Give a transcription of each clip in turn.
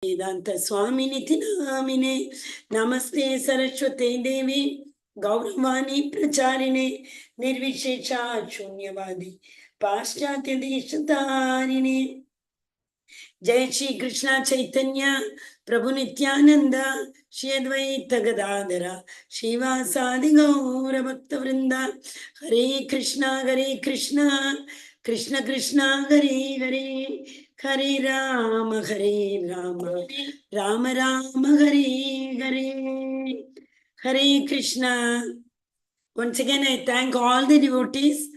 Vedanta Swaminiti Namine Namaste Saraswate Devi Gauravani Pracharine Nirvishesha Shunyavadi Paschatya Deshatarine Jai Shri Krishna Chaitanya Prabhu Nityananda Shri Advaita Gadadhara Shivasadi Gaura Bhakta Vrinda Hare Krishna Krishna Krishna Hare Hare Hare Rama Rama Rama Hare Hare Hare Krishna. Once again, I thank all the devotees,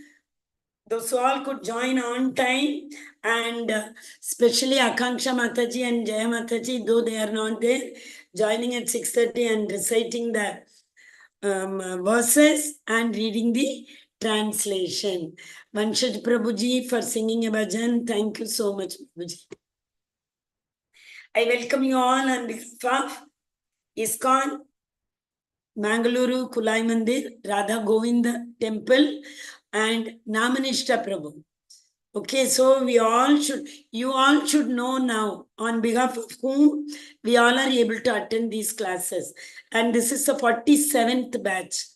those who all could join on time, and especially Akanksha Mataji and Jaya Mataji, though they are not there, joining at 6:30 and reciting the verses and reading the translation. Vanshaj Prabhuji for singing a bhajan. Thank you so much, Prabhuji. I welcome you all on behalf of ISKCON, Mangalore, Kulai Mandir, Radha Govinda Temple, and Namanishta Prabhu. Okay, so you all should know now on behalf of whom we all are able to attend these classes. And this is the 47th batch.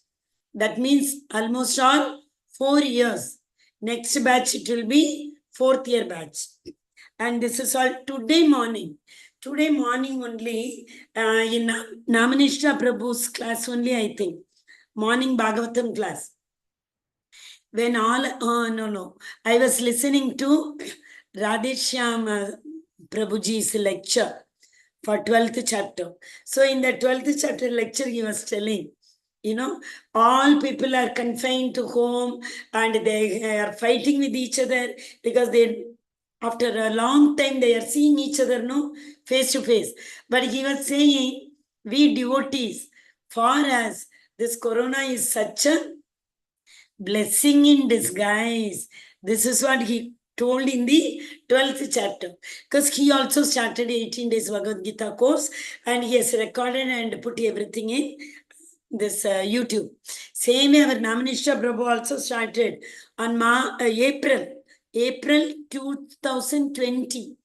That means almost all 4 years. Next batch, it will be 4th year batch. And this is all today morning. Today morning only, in Namanishta Prabhu's class only, I think. Morning Bhagavatam class. When all, I was listening to Radheshyam Prabhuji's lecture for 12th chapter. So in the 12th chapter lecture, he was telling, all people are confined to home and they are fighting with each other because after a long time, they are seeing each other, face to face. But he was saying, we devotees, for us, this corona is such a blessing in disguise. This is what he told in the 12th chapter. Because he also started 18 days Bhagavad Gita course and he has recorded and put everything in this YouTube. Same way our Namanishta Prabhu also started on April 2020.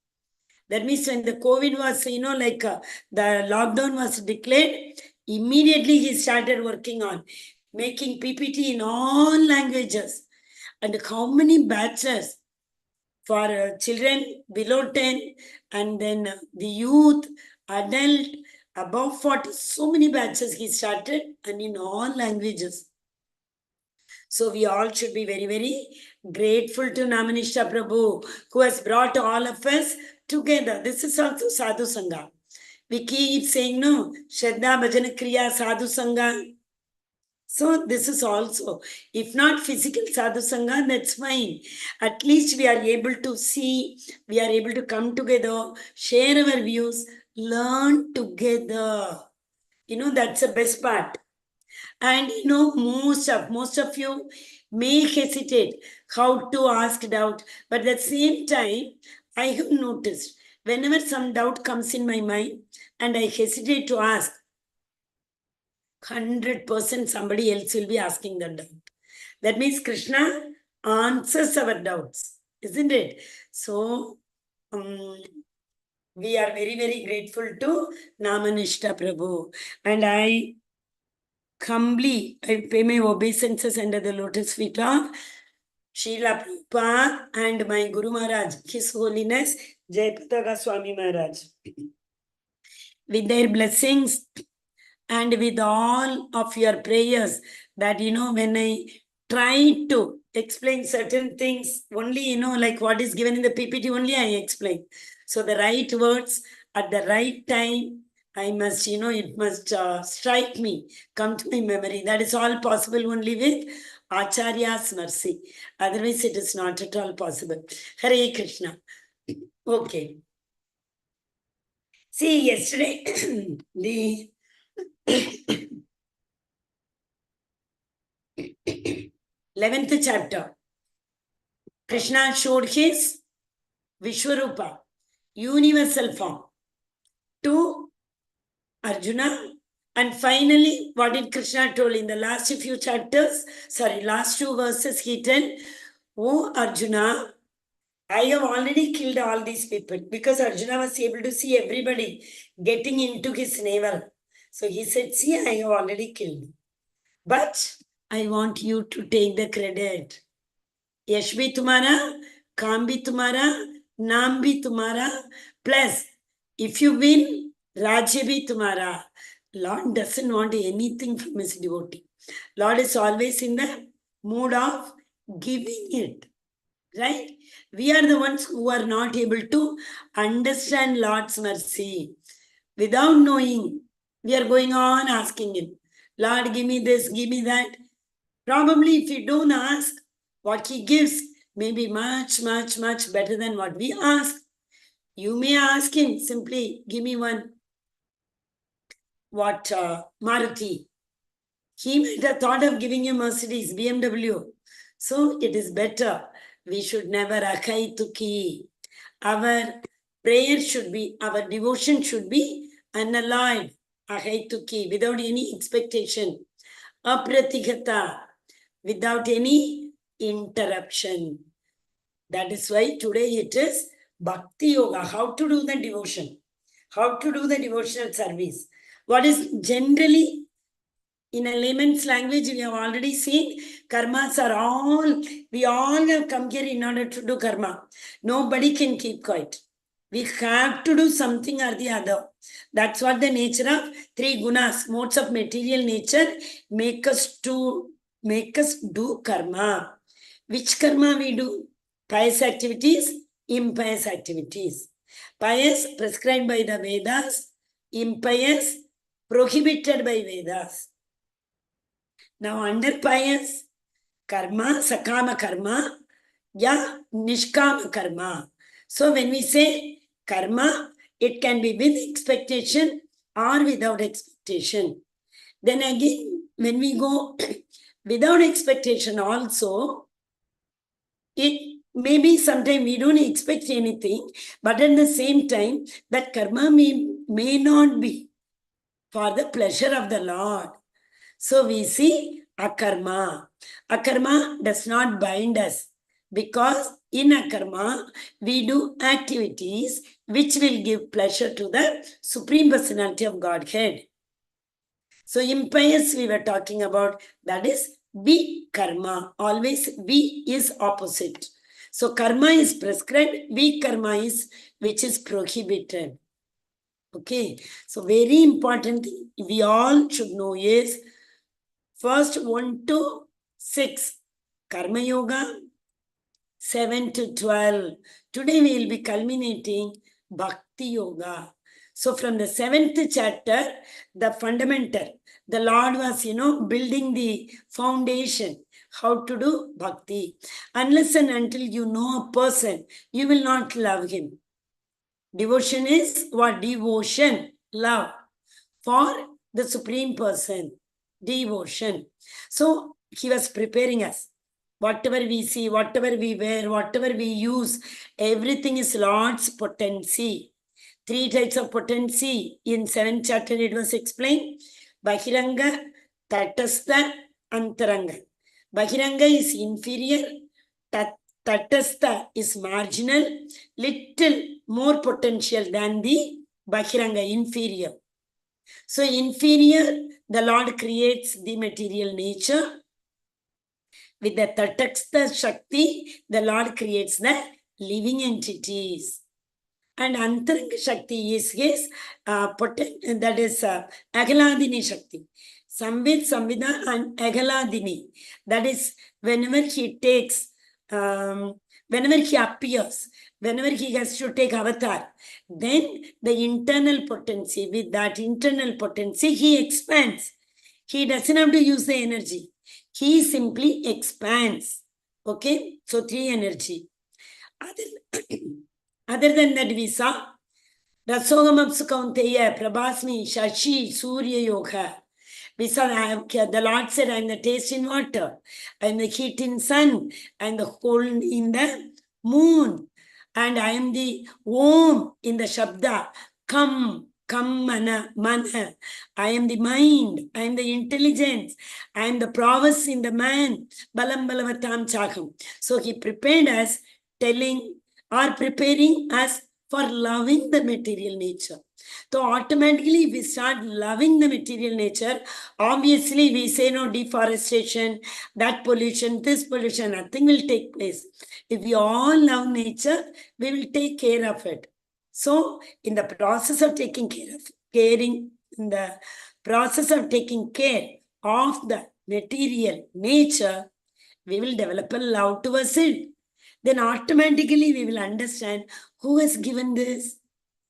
That means when the COVID was, the lockdown was declared, immediately he started working on making PPT in all languages. And how many batches for children below 10 and then the youth, adult, above 40, so many batches he started and in all languages. So we all should be very, very grateful to Namanishta Prabhu who has brought all of us together. This is also Sadhu Sangha. We keep saying, no, Shraddha Bhajana Kriya Sadhu Sangha. So this is also, if not physical sadhu sangha, that's fine. At least we are able to see, we are able to come together, share our views, learn together. That's the best part. And most of you may hesitate how to ask doubt. But at the same time, I have noticed whenever some doubt comes in my mind and I hesitate to ask, 100% somebody else will be asking the doubt. That means Krishna answers our doubts, isn't it? So, we are very, very grateful to Namanishta Prabhu. And I pay my obeisances under the lotus feet of Srila Prabhupada and my Guru Maharaj, His Holiness Jayapataka Swami Maharaj. With their blessings, and with all of your prayers that, when I try to explain certain things, only, like what is given in the PPT, only I explain. So the right words at the right time, I must, it must strike me, come to my memory. That is all possible only with Acharya's mercy. Otherwise, it is not at all possible. Hare Krishna. Okay. See, yesterday, the 11th chapter, Krishna showed his Vishwarupa, universal form, to Arjuna. And finally, what did Krishna told in the last few chapters? Last 2 verses, he told, "Oh Arjuna, I have already killed all these people, because Arjuna was able to see everybody getting into his navel. So he said, see, I have already killed. But I want you to take the credit. Yash bhi tumhara, काम भी तुम्हारा, नाम भी तुम्हारा, plus if you win, राज्य भी तुम्हारा. Lord doesn't want anything from his devotee. Lord is always in the mood of giving it, right? We are the ones who are not able to understand Lord's mercy. Without knowing, we are going on asking him, Lord, give me this, give me that. Probably if you don't ask, what he gives may be much, much, much better than what we ask. You may ask him simply, give me one, Maruti. He might have thought of giving you Mercedes, BMW. So it is better. We should never akai tuki. Our prayer should be, our devotion should be unalloyed, akai tuki, without any expectation. Apratigata, without any interruption. That is why today it is Bhakti Yoga, how to do the devotion, how to do the devotional service. What is generally, in a layman's language, we have already seen, karmas are all, we all have come here in order to do karma. Nobody can keep quiet. We have to do something or the other. That's what the nature of three gunas, modes of material nature, make us do karma. Which karma we do? Pious activities, impious activities. Pious prescribed by the Vedas, impious prohibited by Vedas. Now under pious, karma, sakama karma, ya nishkama karma. So when we say karma, it can be with expectation or without expectation. Then again, when we go without expectation also, it maybe sometimes we don't expect anything, but at the same time, that karma may not be for the pleasure of the Lord. So we see akarma. Akarma does not bind us, because in akarma, we do activities which will give pleasure to the Supreme Personality of Godhead. So impious we were talking about, that is karma. Always V is opposite. So karma is prescribed, karma is which is prohibited. Okay, so very important thing we all should know is first 1 to 6 Karma Yoga, 7 to 12. Today we will be culminating Bhakti Yoga. So from the 7th chapter, the fundamental, the Lord was, building the foundation, how to do bhakti. Unless and until you know a person, you will not love him. Devotion is what? Devotion, love for the Supreme Person. Devotion. So he was preparing us. Whatever we see, whatever we wear, whatever we use, everything is Lord's potency. 3 types of potency. In 7th chapter it was explained. Bahiranga, Tatastha, Antaranga. Bahiranga is inferior. Tatastha is marginal. Little more potential than the Bahiranga, inferior. So inferior, the Lord creates the material nature. With the Tatastha Shakti, the Lord creates the living entities. And Antaranga Shakti is his that is Agaladini Shakti. Samvid, Samvida and Agaladini. That is whenever he takes, whenever he appears, whenever he has to take avatar, then the internal potency, with that internal potency, he expands. He doesn't have to use the energy. He simply expands. Okay? So 3 energy. Other than that, we saw Rasogamapsu Kaunteya, Prabhasmi, Shashi, Surya Yoga. We saw the Lord said, I am the taste in water, I am the heat in sun, I am the cold in the moon, and I am the Om in the Shabda. Come, mana. I am the mind, I am the intelligence, I am the prowess in the man. Balam balavatam chakam. So he prepared us, telling are preparing us for loving the material nature. So automatically we start loving the material nature. Obviously we say no deforestation, that pollution, this pollution, nothing will take place. If we all love nature, we will take care of it. So in the process of taking care of the material nature, we will develop a love towards it. Then automatically we will understand who has given this.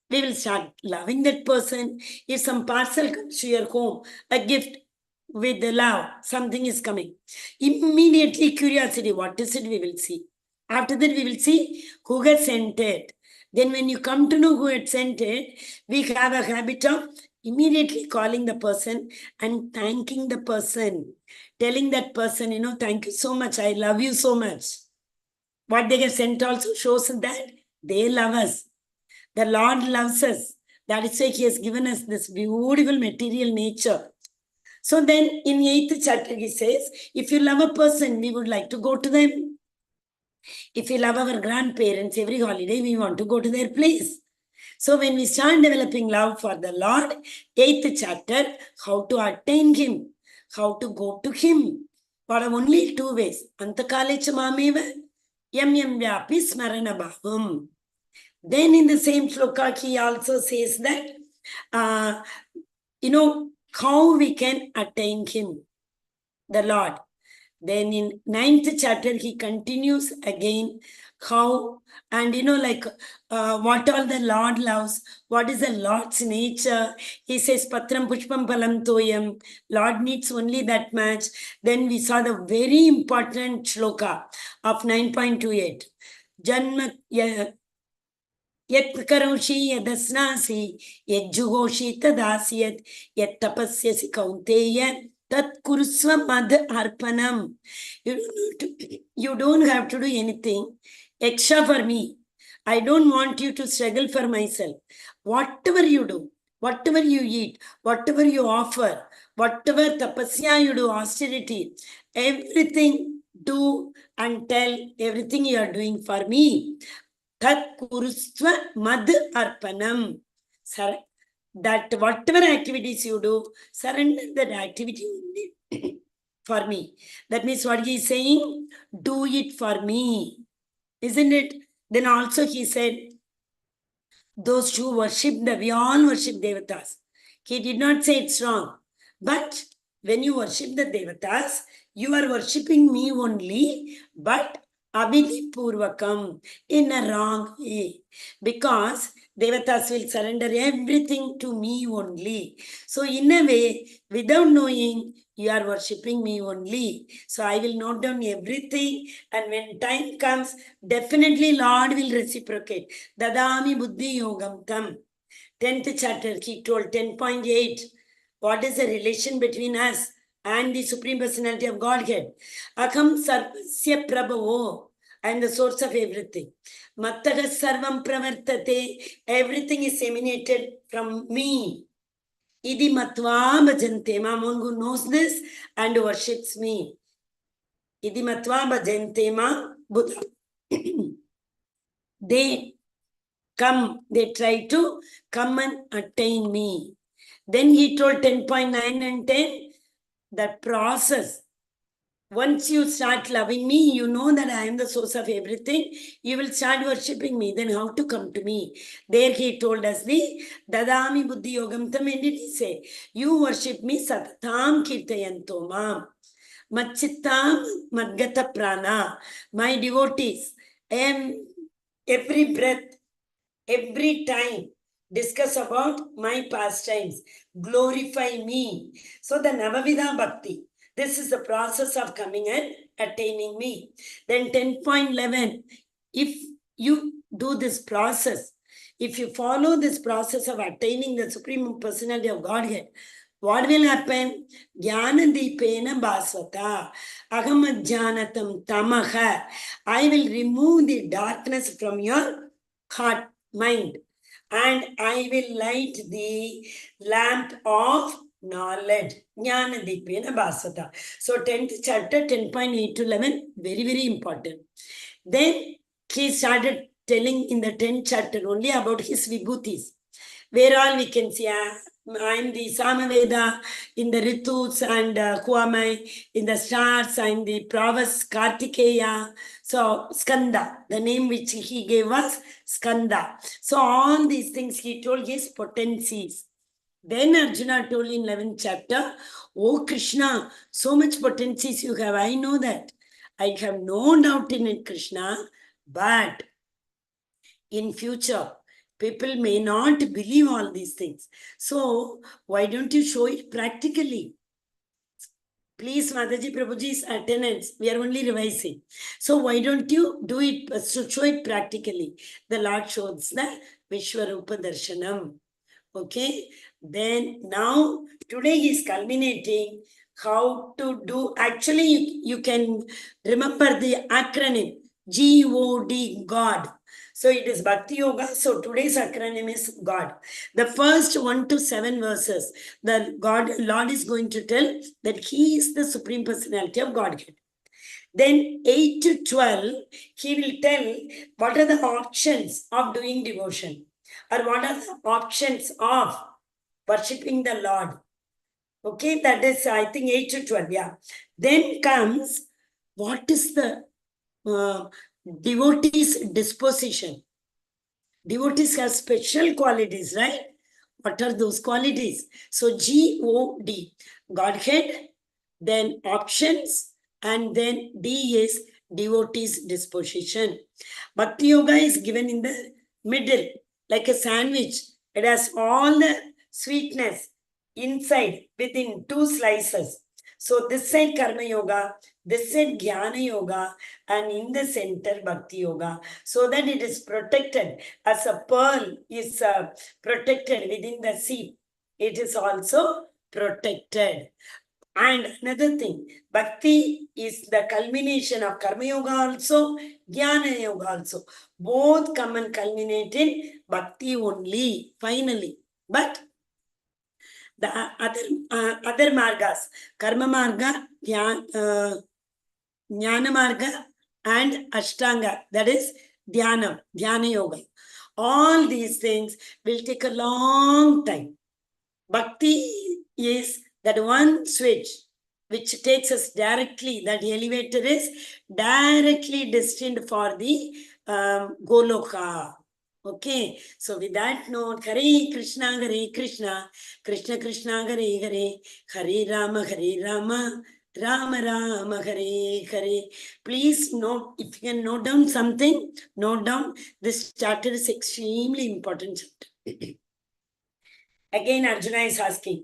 We will start loving that person. If some parcel comes to your home, a gift with the love, something is coming. Immediately curiosity, what is it, we will see. After that, we will see who has sent it. Then when you come to know who had sent it, we have a habit of immediately calling the person and thanking the person. Telling that person, thank you so much, I love you so much. What they have sent also shows that they love us. The Lord loves us. That is why He has given us this beautiful material nature. So then in 8th chapter He says, if you love a person, we would like to go to them. If we love our grandparents, every holiday we want to go to their place. So when we start developing love for the Lord, 8th chapter, how to attain Him, how to go to Him. What are only 2 ways. Antakale chamameva, yam vyapi smarana bhavam. Then in the same shloka, he also says that, how we can attain Him, the Lord. Then in 9th chapter, he continues again how, and what all the Lord loves, what is the Lord's nature. He says, Patram Pushpam Palam Toyam, Lord needs only that much. Then we saw the very important shloka of 9.28. Janma Yet karoshi yadasnasi, yet juhoshi tadasyat, yet tapasyasi kaunteya, tat kurusva mad arpanam. You don't have to do anything extra for me. I don't want you to struggle for myself. Whatever you do, whatever you eat, whatever you offer, whatever tapasya you do, austerity, everything do and tell everything you are doing for me. Tat kurusva mad arpanam. That whatever activities you do, surrender that activity only for me. That means what he is saying, do it for me. Isn't it? Then also he said, those who worship, we all worship devatas. He did not say it's wrong. But when you worship the devatas, you are worshipping me only, but abhidhi purvakam, in a wrong way. Because devatas will surrender everything to me only. So in a way, without knowing, you are worshipping me only. So I will note down everything, and when time comes, definitely Lord will reciprocate. Dadami buddhi yogam tam. 10th chapter, he told 10.8. What is the relation between us and the Supreme Personality of Godhead? Akam sarvasya prabhavo. I am the source of everything. Mattaga sarvam pravartate. Everything is emanated from me. Idi matva bhajante. One who knows this and worships me. Idi matva bhajante ma Buddha. They try to come and attain me. Then he told 10.9 and 10, that process. Once you start loving me, you know that I am the source of everything. You will start worshipping me. Then how to come to me? There he told us the Dadami Buddhi Yogam Tam. When did he say? You worship me Satatam Kirtayanto Mam. Machittam Madgata Prana. My devotees, every breath, every time, discuss about my pastimes, glorify me. So the Navavida Bhakti, this is the process of coming and attaining me. Then 10.11, if you do this process, if you follow this process of attaining the Supreme Personality of Godhead, what will happen? Jnana Deepena Basvata, Agamajjanatam Tamaha. I will remove the darkness from your heart, mind, and I will light the lamp of knowledge. Jnana Deepena Basvata. So 10th chapter, 10.8 to 11, very, very important. Then he started telling in the 10th chapter only about his vibhutis, where all we can see, I am the Samaveda in the Ritus, and who am I in the stars? I am the Pravas Kartikeya. So Skanda, the name which he gave us, Skanda. So all these things he told his potencies. Then Arjuna told in 11th chapter, oh Krishna, so much potencies you have. I know that. I have no doubt in it, Krishna. But in future, people may not believe all these things. So why don't you show it practically? Please, Mataji Prabhuji's attendance, we are only revising. So why don't you do it, show it practically? The Lord shows the Vishwarupa Darshanam. Okay, then now today he is culminating how to do. Actually, you can remember the acronym God, God. So it is Bhakti Yoga. So today's acronym is God. The first 1 to 7 verses, the Lord is going to tell that he is the Supreme Personality of Godhead. Then 8 to 12, he will tell what are the options of doing devotion, or what are the options of worshipping the Lord. Okay, that is, I think, 8 to 12. Yeah. Then comes what is the devotee's disposition. Devotees have special qualities, right? What are those qualities? So God, Godhead, then options, and then D is devotee's disposition. Bhakti Yoga is given in the middle, like a sandwich. It has all the sweetness inside within 2 slices. So this side Karma Yoga, this side Jnana Yoga, and in the center Bhakti Yoga, so that it is protected as a pearl is protected within the sea. It is also protected. And another thing, Bhakti is the culmination of Karma Yoga also, Jnana Yoga also. Both come and culminate in Bhakti only, finally. But the other margas, Karma Marga, Jnana Marga, and Ashtanga, that is Dhyana Yoga. All these things will take a long time. Bhakti is that one switch which takes us directly, that elevator is directly destined for the Goloka. Okay, so with that note, Hare Krishna, Krishna Krishna, Hare Hare, Hare Rama, Rama Rama, Hare Hare. Please note, if you can note down something, note down. This chapter is extremely important chapter. Again, Arjuna is asking.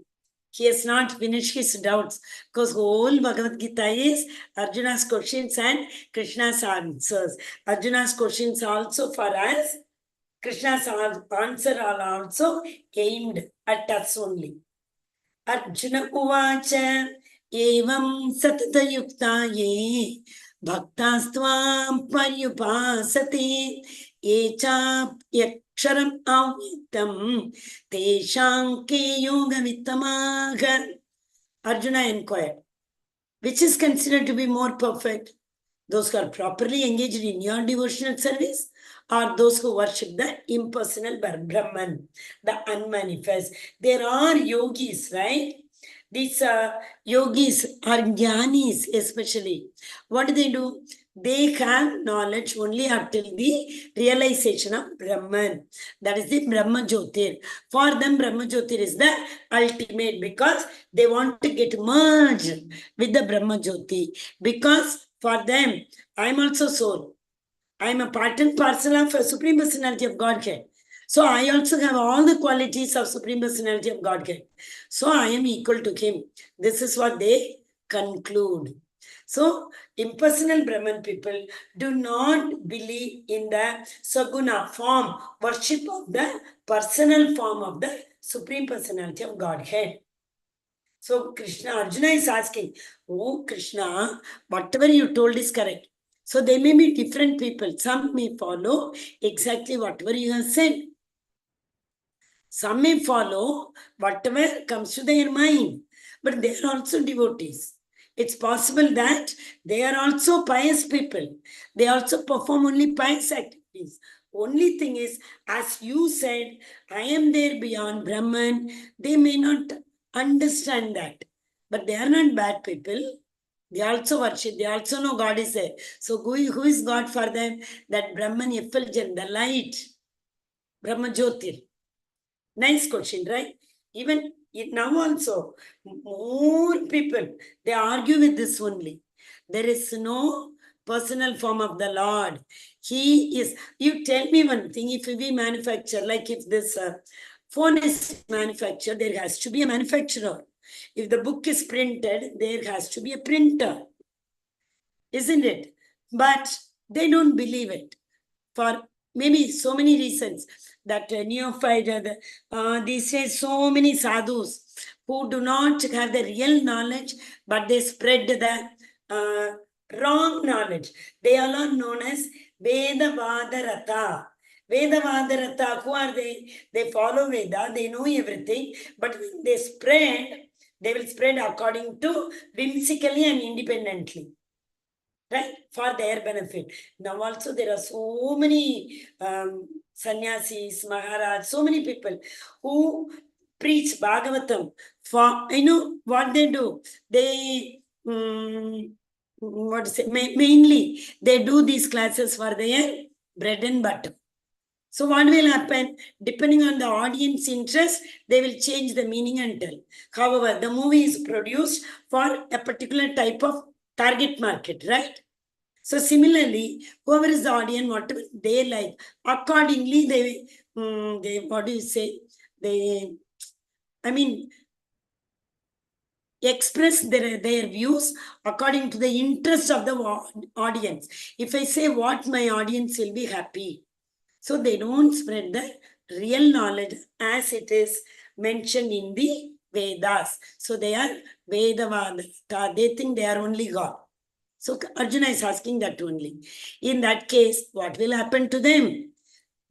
He has not finished his doubts, because whole Bhagavad Gita is Arjuna's questions and Krishna's answers. Arjuna's questions also for us, Krishna's answer are also aimed at us only. Arjuna Uvacha Evam Satata Yukta Ye Bhaktastvam Paryupasate Echa Yaksharam Avyaktam Teshanke Yoga Vittamaga. Arjuna inquired, which is considered to be more perfect? Those who are properly engaged in your devotional service, or those who worship the impersonal Brahman, the unmanifest? There are yogis, right? These yogis are jnanis especially. What do? They have knowledge only until the realization of Brahman. That is the Brahma Jyotir. For them, Brahma Jyotir is the ultimate, because they want to get merged with the Brahma Jyoti. Because for them, I am also soul. I am a part and parcel of a Supreme Personality of Godhead. So I also have all the qualities of Supreme Personality of Godhead. So I am equal to him. This is what they conclude. So impersonal Brahman people do not believe in the Saguna form, worship of the personal form of the Supreme Personality of Godhead. So Arjuna is asking, oh Krishna, whatever you told is correct. So they may be different people. Some may follow exactly whatever you have said. Some may follow whatever comes to their mind. But they are also devotees. It's possible that they are also pious people. They also perform only pious activities. Only thing is, as you said, I am there beyond Brahman. They may not understand that, but they are not bad people. They also worship, they also know God is there. So who is God for them? That Brahman effulgent, the light, Brahma Jyotir. Nice question, right? Even now also, more people, they argue with this only. There is no personal form of the Lord. He is, you tell me one thing, if we manufacture, like if this phone is manufactured, there has to be a manufacturer. If the book is printed, there has to be a printer. Isn't it? But they don't believe it for maybe so many reasons. That neophyte, these days, so many sadhus who do not have the real knowledge, but they spread the wrong knowledge. They are all known as Vedavadarata. Vedavadarata, who are they? They follow Veda, they know everything, but when they spread, they will spread according to whimsically and independently, right? For their benefit. Now also there are so many sannyasis, Maharaj, so many people who preach Bhagavatam for, what they do? They, what to say, mainly they do these classes for their bread and butter. So what will happen? Depending on the audience interest, they will change the meaning and tell. However, the movie is produced for a particular type of target market, right? So similarly, whoever is the audience, whatever they like, accordingly they what do you say? They, I mean, express their views according to the interest of the audience. If I say what my audience will be happy, so they don't spread the real knowledge as it is mentioned in the Vedas. So they are Vedavada. They think they are only God. So Arjuna is asking that only. In that case, what will happen to them?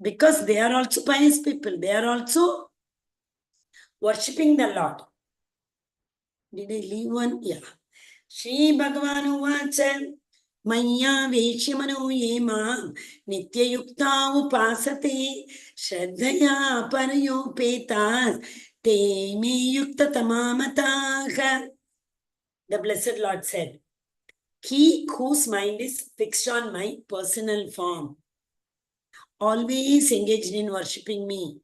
Because they are also pious people. They are also worshipping the Lord. Did I leave one? Yeah. Shri Bhagavan Uvacha Maya Veshyamano Yema Nityayukta Upasate Shraddhaya Parayopetas Te Me Yukta Tamamataha. The Blessed Lord said, he whose mind is fixed on my personal form, always engaged in worshipping me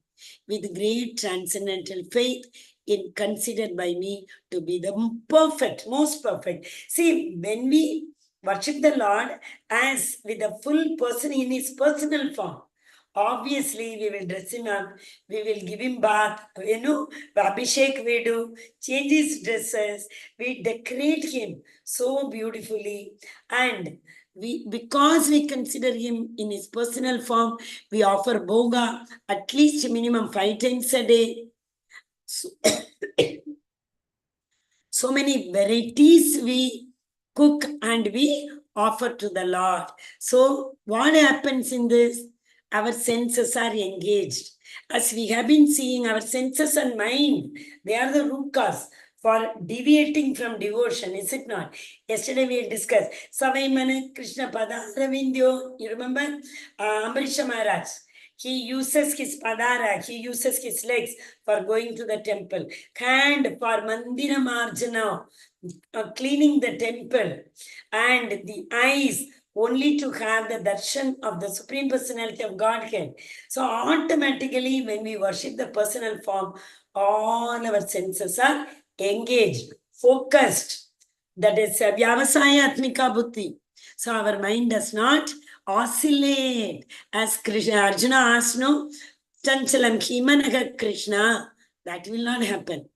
with great transcendental faith, in considered by me to be the perfect, most perfect. See, when we worship the Lord as with a full person in his personal form, obviously we will dress him up, we will give him bath, Abhishek we do, change his dresses, we decorate him so beautifully, and because we consider him in his personal form, we offer bhoga at least minimum 5 times a day. So many varieties we cook and we offer to the Lord. So what happens in this? Our senses are engaged. As we have been seeing, our senses and mind, they are the root cause for deviating from devotion, is it not? Yesterday we discussed Savaimana Krishna Pada Ravindyo. You remember? Ambarisha Maharaj. He uses his padara, he uses his legs for going to the temple. Hand for mandira marjana, cleaning the temple. And the eyes only to have the darshan of the Supreme Personality of Godhead. So automatically when we worship the personal form, all our senses are engaged, focused. That is Vyavasaya Atmika Buddhi. So our mind does not oscillate. As Krishna, Arjuna asked, no, Chanchalam Himanaga Krishna. That will not happen.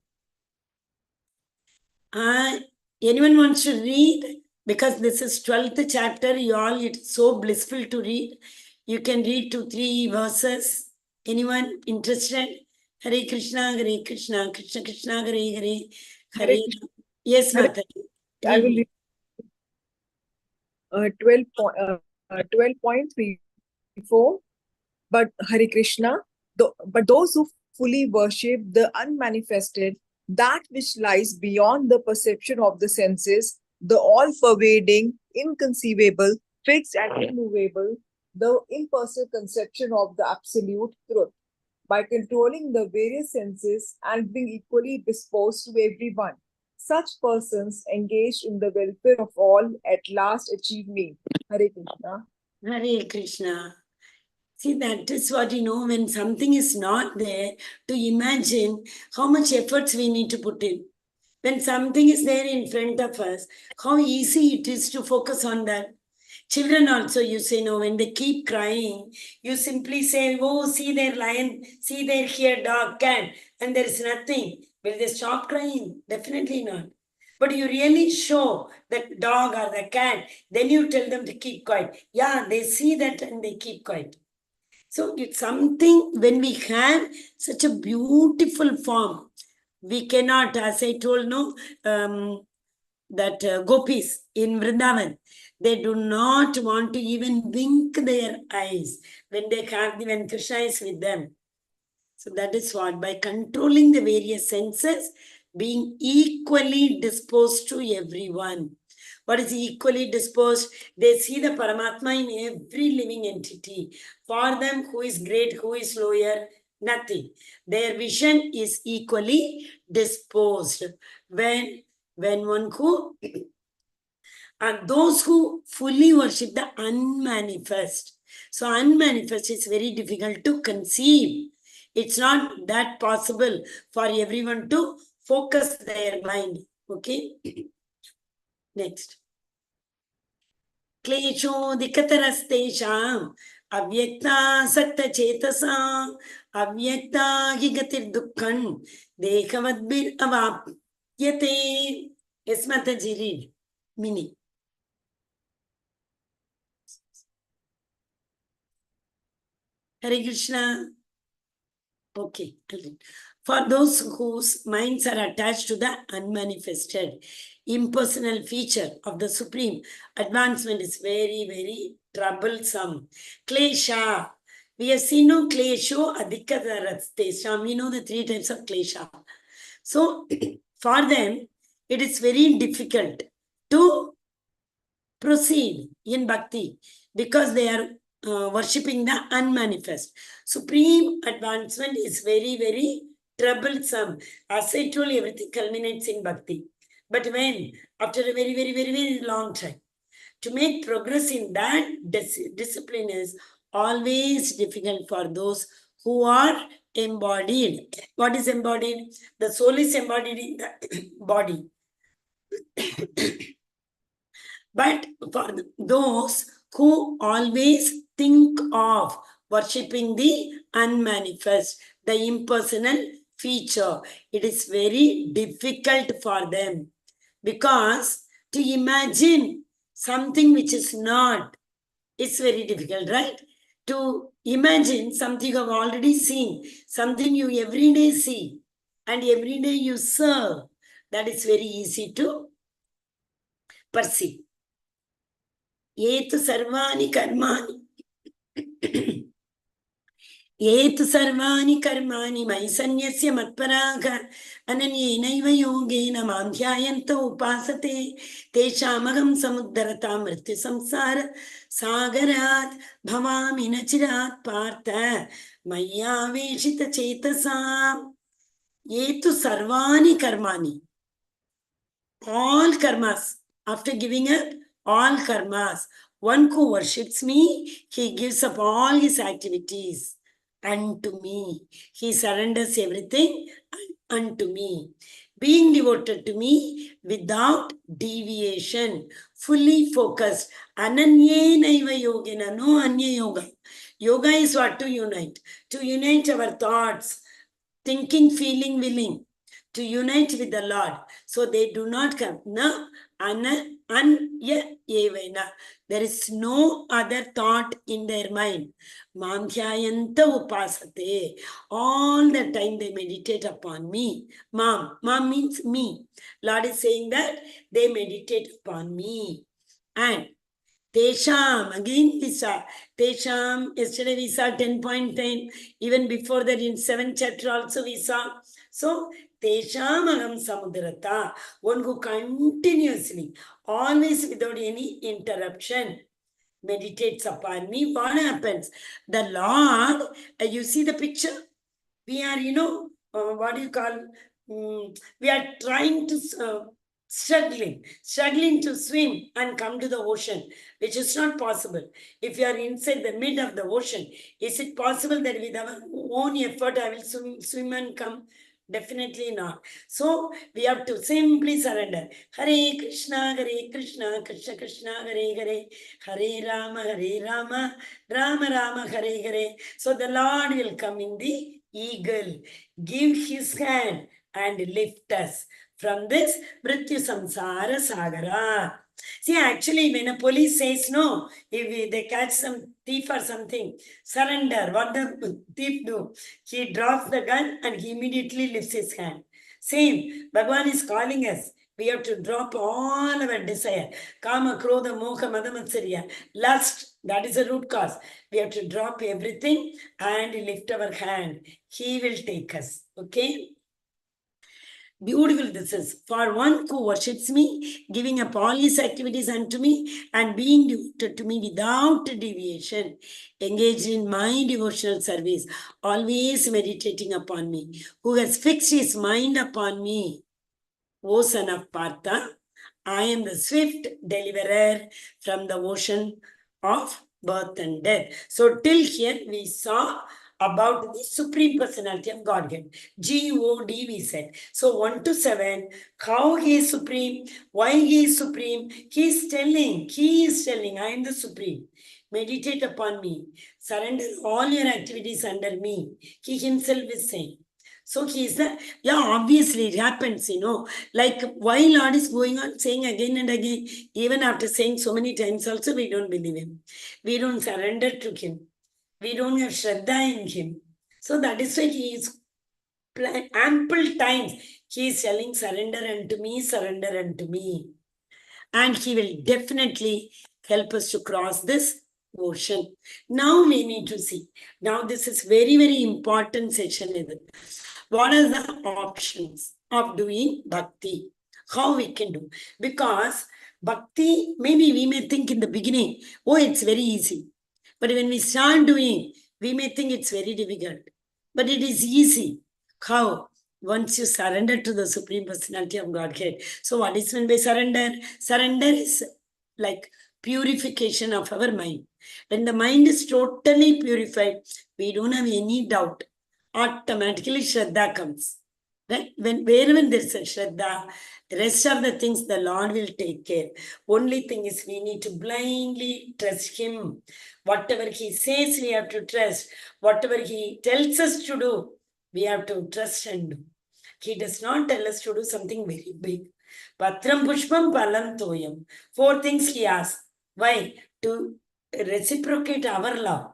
Anyone wants to read? Because this is 12th chapter, you all, it's so blissful to read. You can read 2-3 verses. Anyone interested? Hare Krishna, Hare Krishna, Krishna Krishna, Hare Hare, Hare. Yes, Mata. I will read 12.34. But Hare Krishna, but those who fully worship the unmanifested, that which lies beyond the perception of the senses, the all-pervading, inconceivable, fixed and immovable, the impersonal conception of the absolute truth. By controlling the various senses and being equally disposed to everyone, such persons engaged in the welfare of all at last achieve me. Hare Krishna. Hare Krishna. See, that is what, when something is not there, to imagine how much efforts we need to put in. When something is there in front of us, how easy it is to focus on that. Children also, you say, no, when they keep crying, you simply say, oh, see their lion, see their here dog, cat, and there is nothing. Will they stop crying? Definitely not. But you really show the dog or the cat, then you tell them to keep quiet. Yeah, they see that and they keep quiet. So it's something when we have such a beautiful form, we cannot, as I told, no, that gopis in Vrindavan, they do not want to even wink their eyes when when Krishna is with them. So that is what, by controlling the various senses, being equally disposed to everyone. What is equally disposed? They see the Paramatma in every living entity. For them, who is great, who is lower, nothing. Their vision is equally disposed. When one who and those who fully worship the unmanifest. So unmanifest is very difficult to conceive. It's not that possible for everyone to focus their mind. Okay. Next. क्लेशोऽधिकतरस्तेषाम् अव्यक्ता सक्तचेतसा अव्यक्ता हि गतिर्दुःखं देहवद्भिरवाप्यते. Yes, Mataji, read. Meaning. Hare Krishna. Okay. For those whose minds are attached to the unmanifested, impersonal feature of the Supreme, advancement is very, very troublesome. Klesha. We have seen no klesho adhikatarastesham. We know the 3 types of klesha. So, for them, it is very difficult to proceed in bhakti because they are worshipping the unmanifest. Supreme advancement is very, very troublesome. As I told you, everything culminates in bhakti. But when, after a very, very, very, very long time, to make progress in that discipline is always difficult for those who are embodied. What is embodied? The soul is embodied in the body. But for those who always think of worshipping the unmanifest, the impersonal feature, it is very difficult for them because to imagine something which is not, it's very difficult, right? To imagine something you have already seen, something you every day see, and every day you serve, that is very easy to perceive. Yetu sarvani karmani. Yetu sarvani karmani maisanyasya matparaga ananyenaiva yogena mamdhyayanta upasate teshamagam samuddarata mrityu samsara sagarat bhavami nachirat partha maya veshita chetasam. Yetu sarvani karmani. All karmas. After giving up all karmas, one who worships me, he gives up all his activities unto me. He surrenders everything unto me. Being devoted to me without deviation, fully focused. Ananyenaiva yogena, no anya yoga. Yoga is what? To unite. To unite our thoughts, thinking, feeling, willing. To unite with the Lord. So they do not come. Na anya evena. There is no other thought in their mind. Mamdhyayanta upasate. All the time they meditate upon me. Mam means me. Lord is saying that they meditate upon me. And Tesham, again we saw. Tesham, yesterday we saw 10.10. Even before that in 7th chapter also we saw. So, Tesham agam samudrata. One who continuously, always without any interruption, meditates upon me, what happens? The Lord, you see the picture? We are, what do you call? We are trying to struggling to swim and come to the ocean, which is not possible. If you are inside the mid of the ocean, is it possible that with our own effort I will swim and come? Definitely not. So we have to simply surrender. Hare Krishna, Krishna Krishna, Hare Hare, Hare Rama, Rama Rama, Hare Hare. So the Lord will come in the eagle, give his hand and lift us from this Mrityu Samsara Sagara. See, actually, when a police says no, if they catch some thief or something, surrender. What the thief do? He drops the gun and he immediately lifts his hand. Same, Bhagavan is calling us. We have to drop all our desire. Kama, Krodha, Moha, Madamatsarya. Lust, that is the root cause. We have to drop everything and lift our hand. He will take us. Okay? Beautiful this is. For one who worships me, giving up all his activities unto me, and being devoted to me without deviation, engaged in my devotional service, always meditating upon me, who has fixed his mind upon me. O son of Partha, I am the swift deliverer from the ocean of birth and death. So till here we saw about the Supreme Personality of Godhead. G-O-D we said. So 1 to 7, how he is supreme, why he is supreme. He is telling, I am the supreme. Meditate upon me. Surrender all your activities under me. He himself is saying. So he is the, obviously it happens, like why Lord is going on saying again and again, even after saying so many times also, we don't believe him. We don't surrender to him. We don't have Shraddha in him. So that is why he is ample times. He is telling surrender unto me. And he will definitely help us to cross this ocean. Now we need to see. Now this is very, very important session. What are the options of doing bhakti? How we can do? Because bhakti, maybe we may think in the beginning, oh, it's very easy. But when we start doing, we may think it's very difficult. But it is easy. How? Once you surrender to the Supreme Personality of Godhead. So what is meant by surrender? Surrender is like purification of our mind. When the mind is totally purified, we don't have any doubt. Automatically Shraddha comes. Right? Wherever there's a Shraddha, the rest of the things the Lord will take care. Only thing is we need to blindly trust him. Whatever he says, we have to trust. Whatever he tells us to do, we have to trust and do. He does not tell us to do something very big. Patram Pushpam Palam Toyam. 4 things he asks. Why? To reciprocate our love.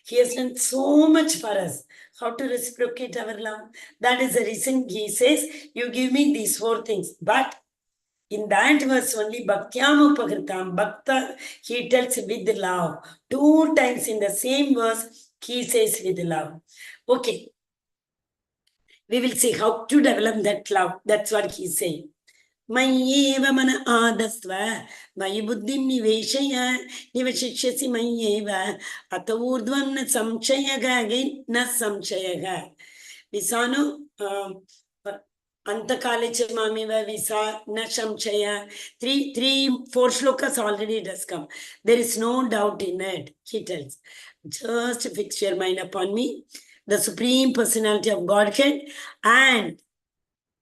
He has done so much for us. How to reciprocate our love? That is the reason he says, you give me these 4 things. But in that verse only, Bhaktyam Upakritam, Bhakta, he tells with love. 2 times in the same verse, he says with love. Okay. We will see how to develop that love. That's what he's saying. Mayyeva mana adasva, mayi buddhim niveshaya, nivashikshasi mayyeva, atavurdvam na samchayaga, again na samchayaga. We saw no, antakalecha mamiva, we saw na samchaya. 4 shlokas already it has come. There is no doubt in it, he tells. Just fix your mind upon me, the Supreme Personality of Godhead, and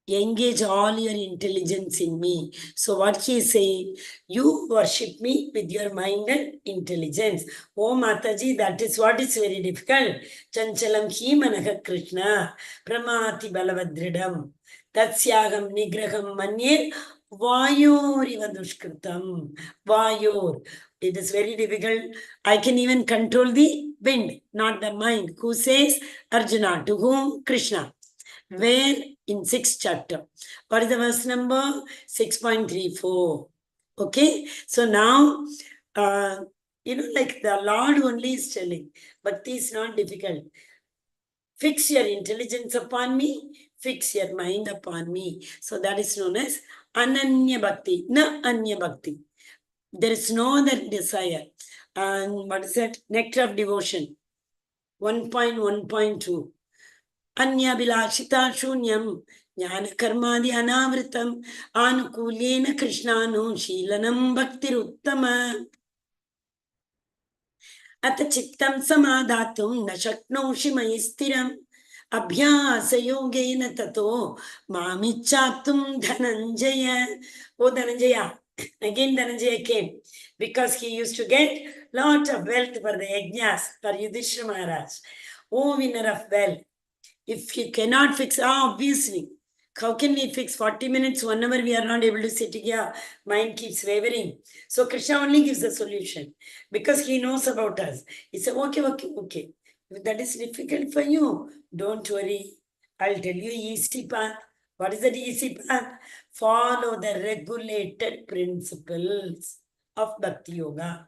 engage all your intelligence in me. So what he is saying, you worship me with your mind and intelligence. Oh Mataji, that is what is very difficult. Chanchalam hi manaka Krishna, pramati balavadridam, tatsyagam nigraham manye, vayor iva dushkritam, vayor. It is very difficult. I can even control the wind, not the mind. Who says? Arjuna. To whom? Krishna. Where? In 6th chapter. What is the verse number? 6.34. Okay. So now, like the Lord only is telling, bhakti is not difficult. Fix your intelligence upon me. Fix your mind upon me. So that is known as Ananya Bhakti. Na Anya Bhakti. There is no other desire. And what is that? Nectar of Devotion. 1.1.2. Anya Bilashita Shunyam Jnana Karmadi Anavritam Anukulena Krishnanu Shilanam Bhaktiruttama Ata Chittam Samadhatum Nashaknoshi Maistiram Abhyasa Yogena Tato Mamichaptum Dhananjaya. Oh Dhananjaya. Again Dhananjaya came because he used to get lot of wealth for the yajnas for Yudhishthira Maharaj. Oh winner of wealth. If you cannot fix, obviously, how can we fix 40 minutes, 1 hour, we are not able to sit here, mind keeps wavering. So Krishna only gives the solution because he knows about us. He said, okay. If that is difficult for you, don't worry. I'll tell you easy path. What is that easy path? Follow the regulated principles of Bhakti Yoga.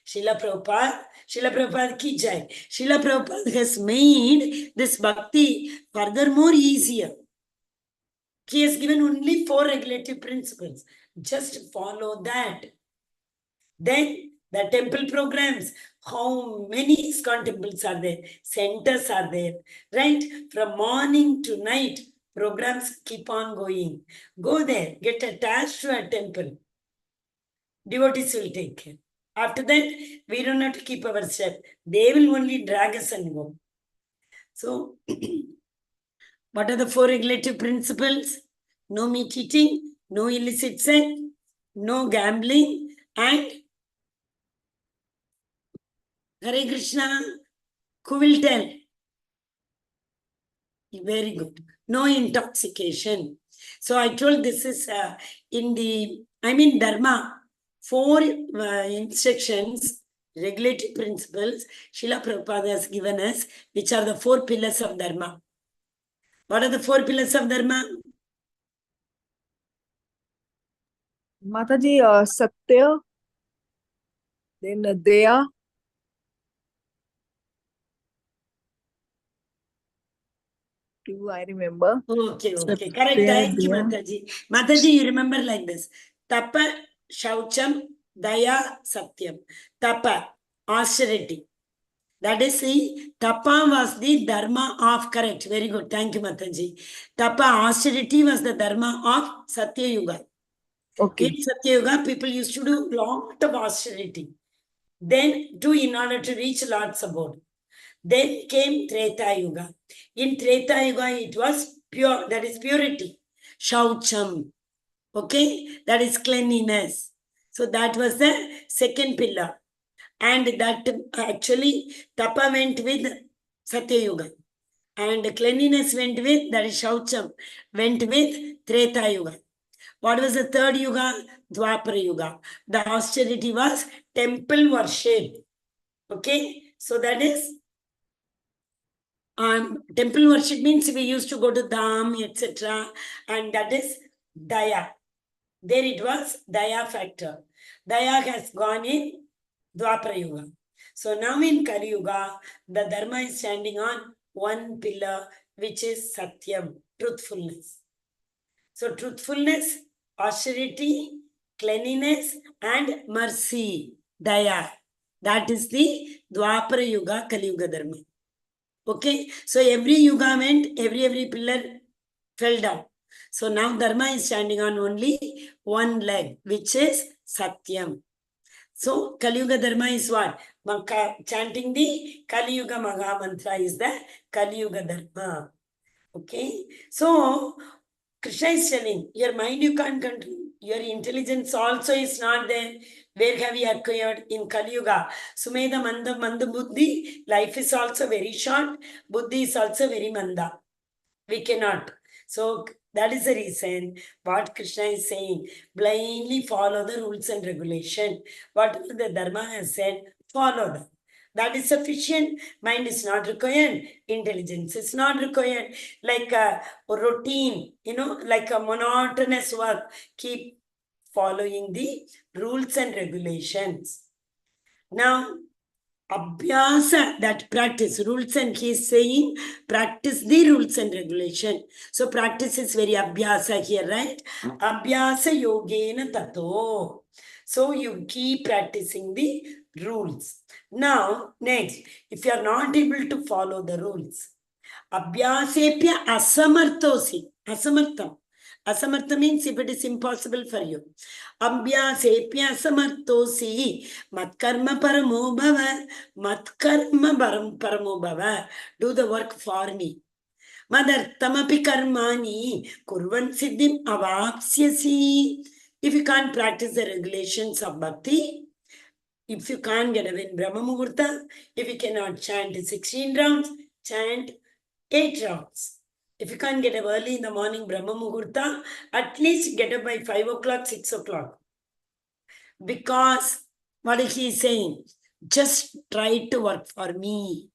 Srila Prabhupada ki jai. Srila Prabhupada has made this bhakti furthermore easier. He has given only 4 regulative principles. Just follow that. Then the temple programs, how many ISKCON temples are there? Centers are there, right? From morning to night, programs keep on going. Go there, get attached to a temple. Devotees will take care. After that, we don't have to keep our step. They will only drag us and go. So, what are the 4 regulative principles? No meat eating, no illicit sex, no gambling, and Hare Krishna, who will tell? Very good. No intoxication. So I told this is Dharma. 4 instructions, regulative principles, Srila Prabhupada has given us, which are the 4 pillars of Dharma. What are the 4 pillars of Dharma? Mataji, Satya, then Daya. Do I remember? Okay. Satya, Correct. Thank you, Daya. Mataji. Mataji, you remember like this. Tapa, Shaucham, Daya, Satyam. Tapa, austerity. That is the Tapa was the Dharma of, correct, very good, thank you Mataji. Tapa, austerity was the Dharma of Satya Yuga. Okay. In Satya Yuga, people used to do lot of austerity. Then in order to reach Lord's abode. Then came Treta Yuga. In Treta Yuga, it was pure, that is purity. Shaucham. Okay, that is cleanliness. So that was the second pillar. And that actually Tapa went with Satya Yuga. And cleanliness went with, that is Shaucham, went with Treta Yuga. What was the third Yuga? Dwapara Yuga. The austerity was temple worship. Okay, so that is temple worship means we used to go to Dham, etc. And that is Daya. There it was Daya factor. Daya has gone in Dwapara Yuga. So now in Kali Yuga, the Dharma is standing on 1 pillar, which is Satyam, truthfulness. So truthfulness, austerity, cleanliness, and mercy, Daya. That is the Dwapara Yuga, Kali Yuga Dharma. Okay, so every Yuga went, every pillar fell down. So now Dharma is standing on only 1 leg, which is Satyam. So Kali Yuga Dharma is what? Chanting the Kali Yuga Maha Mantra is the Kali Yuga Dharma. Okay, so Krishna is telling, your mind you can't control, your intelligence also is not there. Where have you acquired? In Kali Yuga? Sumedha Manda Buddhi, life is also very short, Buddhi is also very Manda. We cannot. So that is the reason what Krishna is saying. Blindly follow the rules and regulation. Whatever the Dharma has said, follow them. That is sufficient. Mind is not required. Intelligence is not required. Like a routine, like a monotonous work. Keep following the rules and regulations. Now, Abhyasa, that practice, rules, and he is saying, practice the rules and regulation. So practice is very Abhyasa here, right? Abhyasa yogena tato. So you keep practicing the rules. Now, next, if you are not able to follow the rules, Abhyasepya asamarthosi. Asamartham. Asamartha means if it is impossible for you. Abhyasepya asamarthosi. Matkarma paramo bhava. Matkarma paramo bhava. Do the work for me. Madartamapi karmani. Kurvan siddhim avapsyasi. If you can't practice the regulations of bhakti, if you can't get away in Brahma Muhurta, if you cannot chant 16 rounds, chant 8 rounds. If you can't get up early in the morning, Brahma Muhurta, at least get up by 5 o'clock, 6 o'clock. Because what is he saying? Just try to work for me.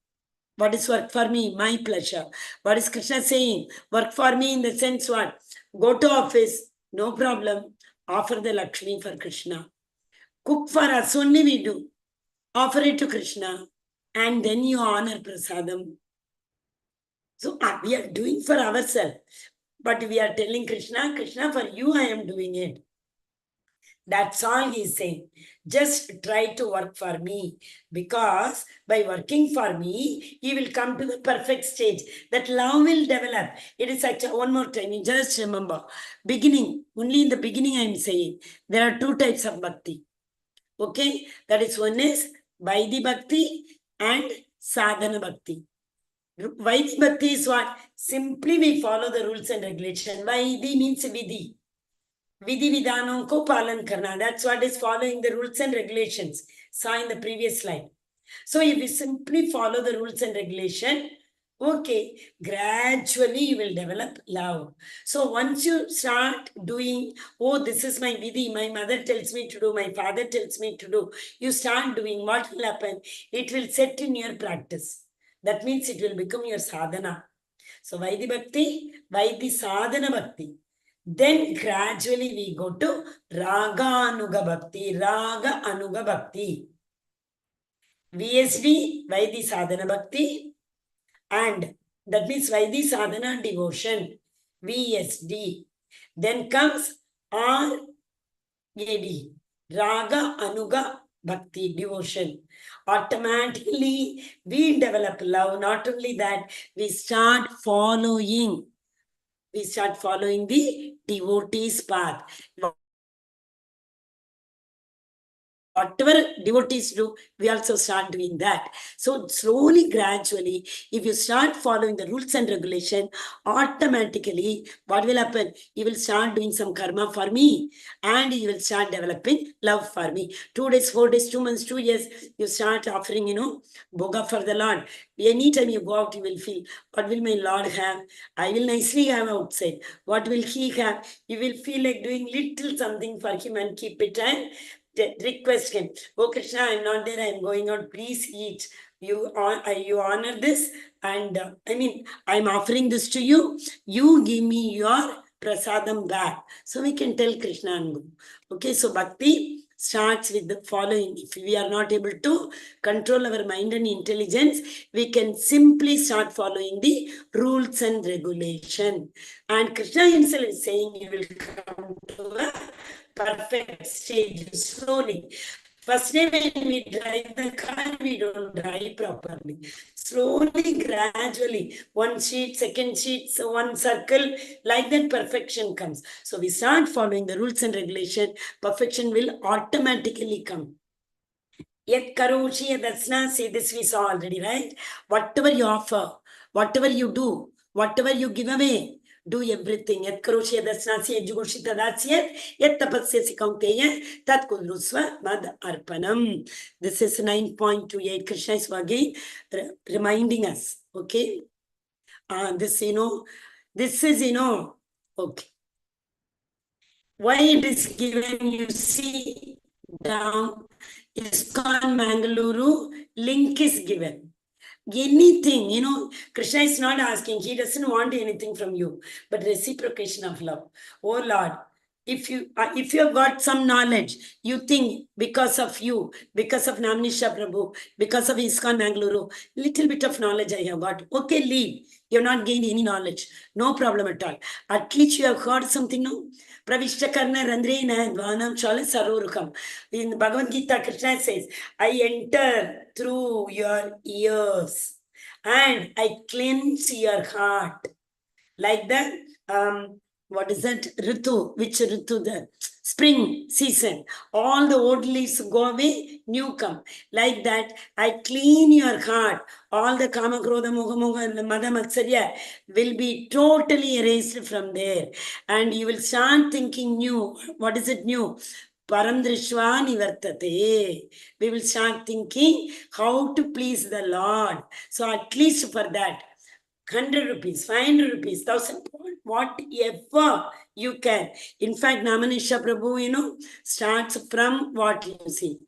What is work for me? My pleasure. What is Krishna saying? Work for me in the sense what? Go to office, no problem. Offer the Lakshmi for Krishna. Cook for us, only we do. Offer it to Krishna. And then you honor prasadam. So we are doing for ourselves. But we are telling Krishna, Krishna, for you I am doing it. That's all he is saying. Just try to work for me. Because by working for me, you will come to the perfect stage. That love will develop. It is such a, one more time, you just remember. Beginning, only in the beginning I am saying, there are 2 types of bhakti. Okay, that is one is Vaidhi Bhakti and Sadhana Bhakti. Vaidhi Bhakti is what? Simply we follow the rules and regulations. Vaidhi means Vidhi. Vidhi Vidhanon ko palan karna. That's what is following the rules and regulations. Saw in the previous slide. So if you simply follow the rules and regulation, okay, gradually you will develop love. So once you start doing, oh, this is my vidhi, my mother tells me to do, my father tells me to do, you start doing, what will happen? It will set in your practice. That means it will become your sadhana. So Vaidhi Bhakti, Vaidhi Sadhana Bhakti. Then gradually we go to Raga Anuga Bhakti, Raga Anuga Bhakti. VSD, Vaidhi Sadhana Bhakti, and that means Vaidhi Sadhana Devotion, VSD. Then comes RAD, Raga Anuga Bhakti Devotion. Automatically we develop love. Not only that, we start following the devotee's path. Whatever devotees do, we also start doing that. So slowly, gradually, if you start following the rules and regulation, automatically, what will happen? You will start doing some karma for me, and you will start developing love for me. 2 days, 4 days, 2 months, 2 years, you start offering, bhoga for the Lord. Anytime you go out, you will feel, what will my Lord have? I will nicely have outside. What will he have? You will feel like doing little something for him and keep it and request him, oh Krishna, I'm not there, I'm going out, please eat. You honor this, and I'm offering this to you. You give me your prasadam back. So we can tell Krishna and go. Okay, so bhakti starts with the following. If we are not able to control our mind and intelligence, we can simply start following the rules and regulation. And Krishna himself is saying you will come to a perfect stage slowly. First day when we drive the car, we don't drive properly. Slowly, gradually, one sheet, second sheet, so one circle, like that perfection comes. So we start following the rules and regulation, perfection will automatically come. Yet karoshi yadasna, say this we saw already, right? Whatever you offer, whatever you do, whatever you give away, do everything. Yet karoshi yadasnasi ejugoshi tadasyat, yet tapasyasi kaunteya, tat kudrusva mad arpanam. This is 9.28. Krishna is again reminding us, okay? This is, okay. Why it is given, you see down, ISKCON Mangalore, link is given. Anything, Krishna is not asking, he doesn't want anything from you, but reciprocation of love. Oh Lord, if you have got some knowledge, you think because of you, because of Namanisha Prabhu, because of ISKCON Mangalore, little bit of knowledge I have got. Okay, leave. You have not gained any knowledge. No problem at all. At least you have heard something, no? Pravishtakarna Randrena Dvanam Chala Sarurukam. In Bhagavad Gita, Krishna says, I enter through your ears and I cleanse your heart. Like that, what is that? Ritu, which Ritu? The spring season. All the old leaves go away, new come. Like that, I clean your heart. All the Kama, Krodha, Moha, Moha, and Mada, Matsarya will be totally erased from there. And you will start thinking new. What is it new? Param Drishva Nivartate. We will start thinking how to please the Lord. So at least for that, 100 rupees, 500 rupees, 1000, whatever you can. In fact, Namanisha Prabhu, starts from what you see.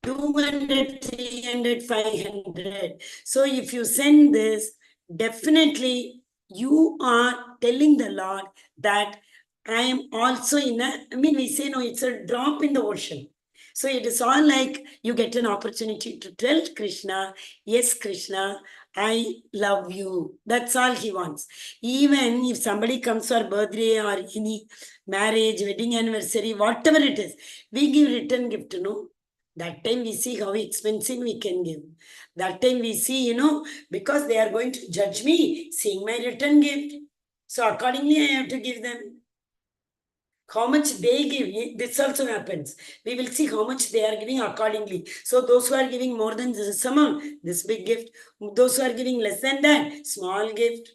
200, 300, 500. So if you send this, definitely you are telling the Lord that I am also we say, no, it's a drop in the ocean. So it is all like you get an opportunity to tell Krishna, yes, Krishna, I love you. That's all he wants. Even if somebody comes for birthday or any marriage, wedding anniversary, whatever it is, we give return gift, no? That time we see how expensive we can give. That time we see, because they are going to judge me, seeing my return gift. So accordingly, I have to give them. How much they give, this also happens. We will see how much they are giving accordingly. So those who are giving more than this amount, this big gift. Those who are giving less than that, small gift.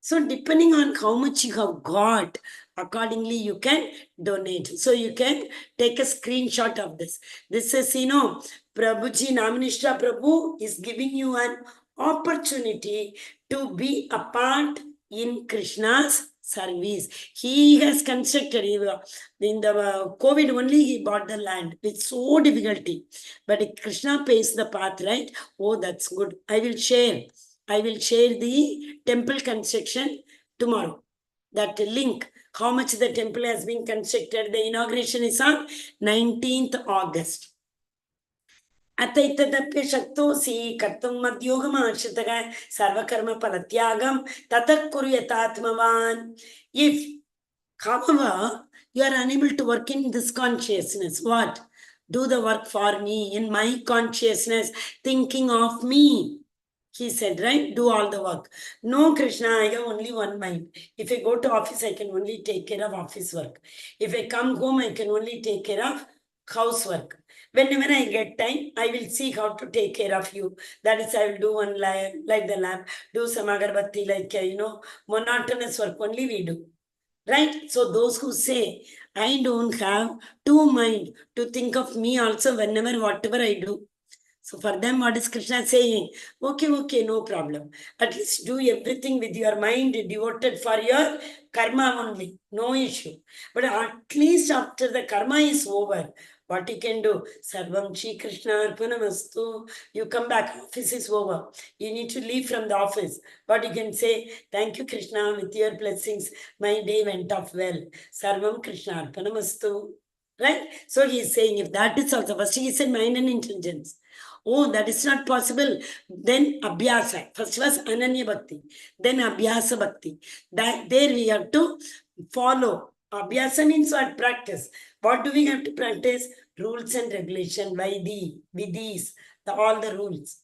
So depending on how much you have got, accordingly you can donate. So you can take a screenshot of this. This is, Prabhuji Namanishra Prabhu is giving you an opportunity to be a part in Krishna's service. He has constructed, in the COVID only he bought the land with so difficulty. But if Krishna pays the path, right? Oh, that's good. I will share the temple construction tomorrow. That link, how much the temple has been constructed. The inauguration is on 19th August. Ataitadapya shaktosi kartum madhyogam sarvakarma palatyagam tatak kuryatatmavan. If, however, you are unable to work in this consciousness, what? Do the work for me, in my consciousness, thinking of me. He said, right? Do all the work. No, Krishna, I have only one mind. If I go to office, I can only take care of office work. If I come home, I can only take care of housework. Whenever I get time, I will see how to take care of you. That is, I will do one like the lamp, do some agarbatti, like, monotonous work only we do. Right? So those who say, I don't have two mind to think of me also whenever, whatever I do. So for them, what is Krishna saying? Okay, no problem. At least do everything with your mind devoted for your karma only. No issue. But at least after the karma is over, what you can do? Sarvam Shri Krishna Arpanamastu. You come back, office is over. You need to leave from the office. But you can say, thank you, Krishna, with your blessings, my day went off well. Sarvam Krishna Arpanamastu. Right? So he is saying, if that is also, first he said mind and intelligence. Oh, that is not possible. Then Abhyasa. First was Ananya Bhakti. Then Abhyasa Bhakti. There we have to follow. Abhyasa means what? Practice. What do we have to practice? Rules and regulation. Vidhis. All the rules.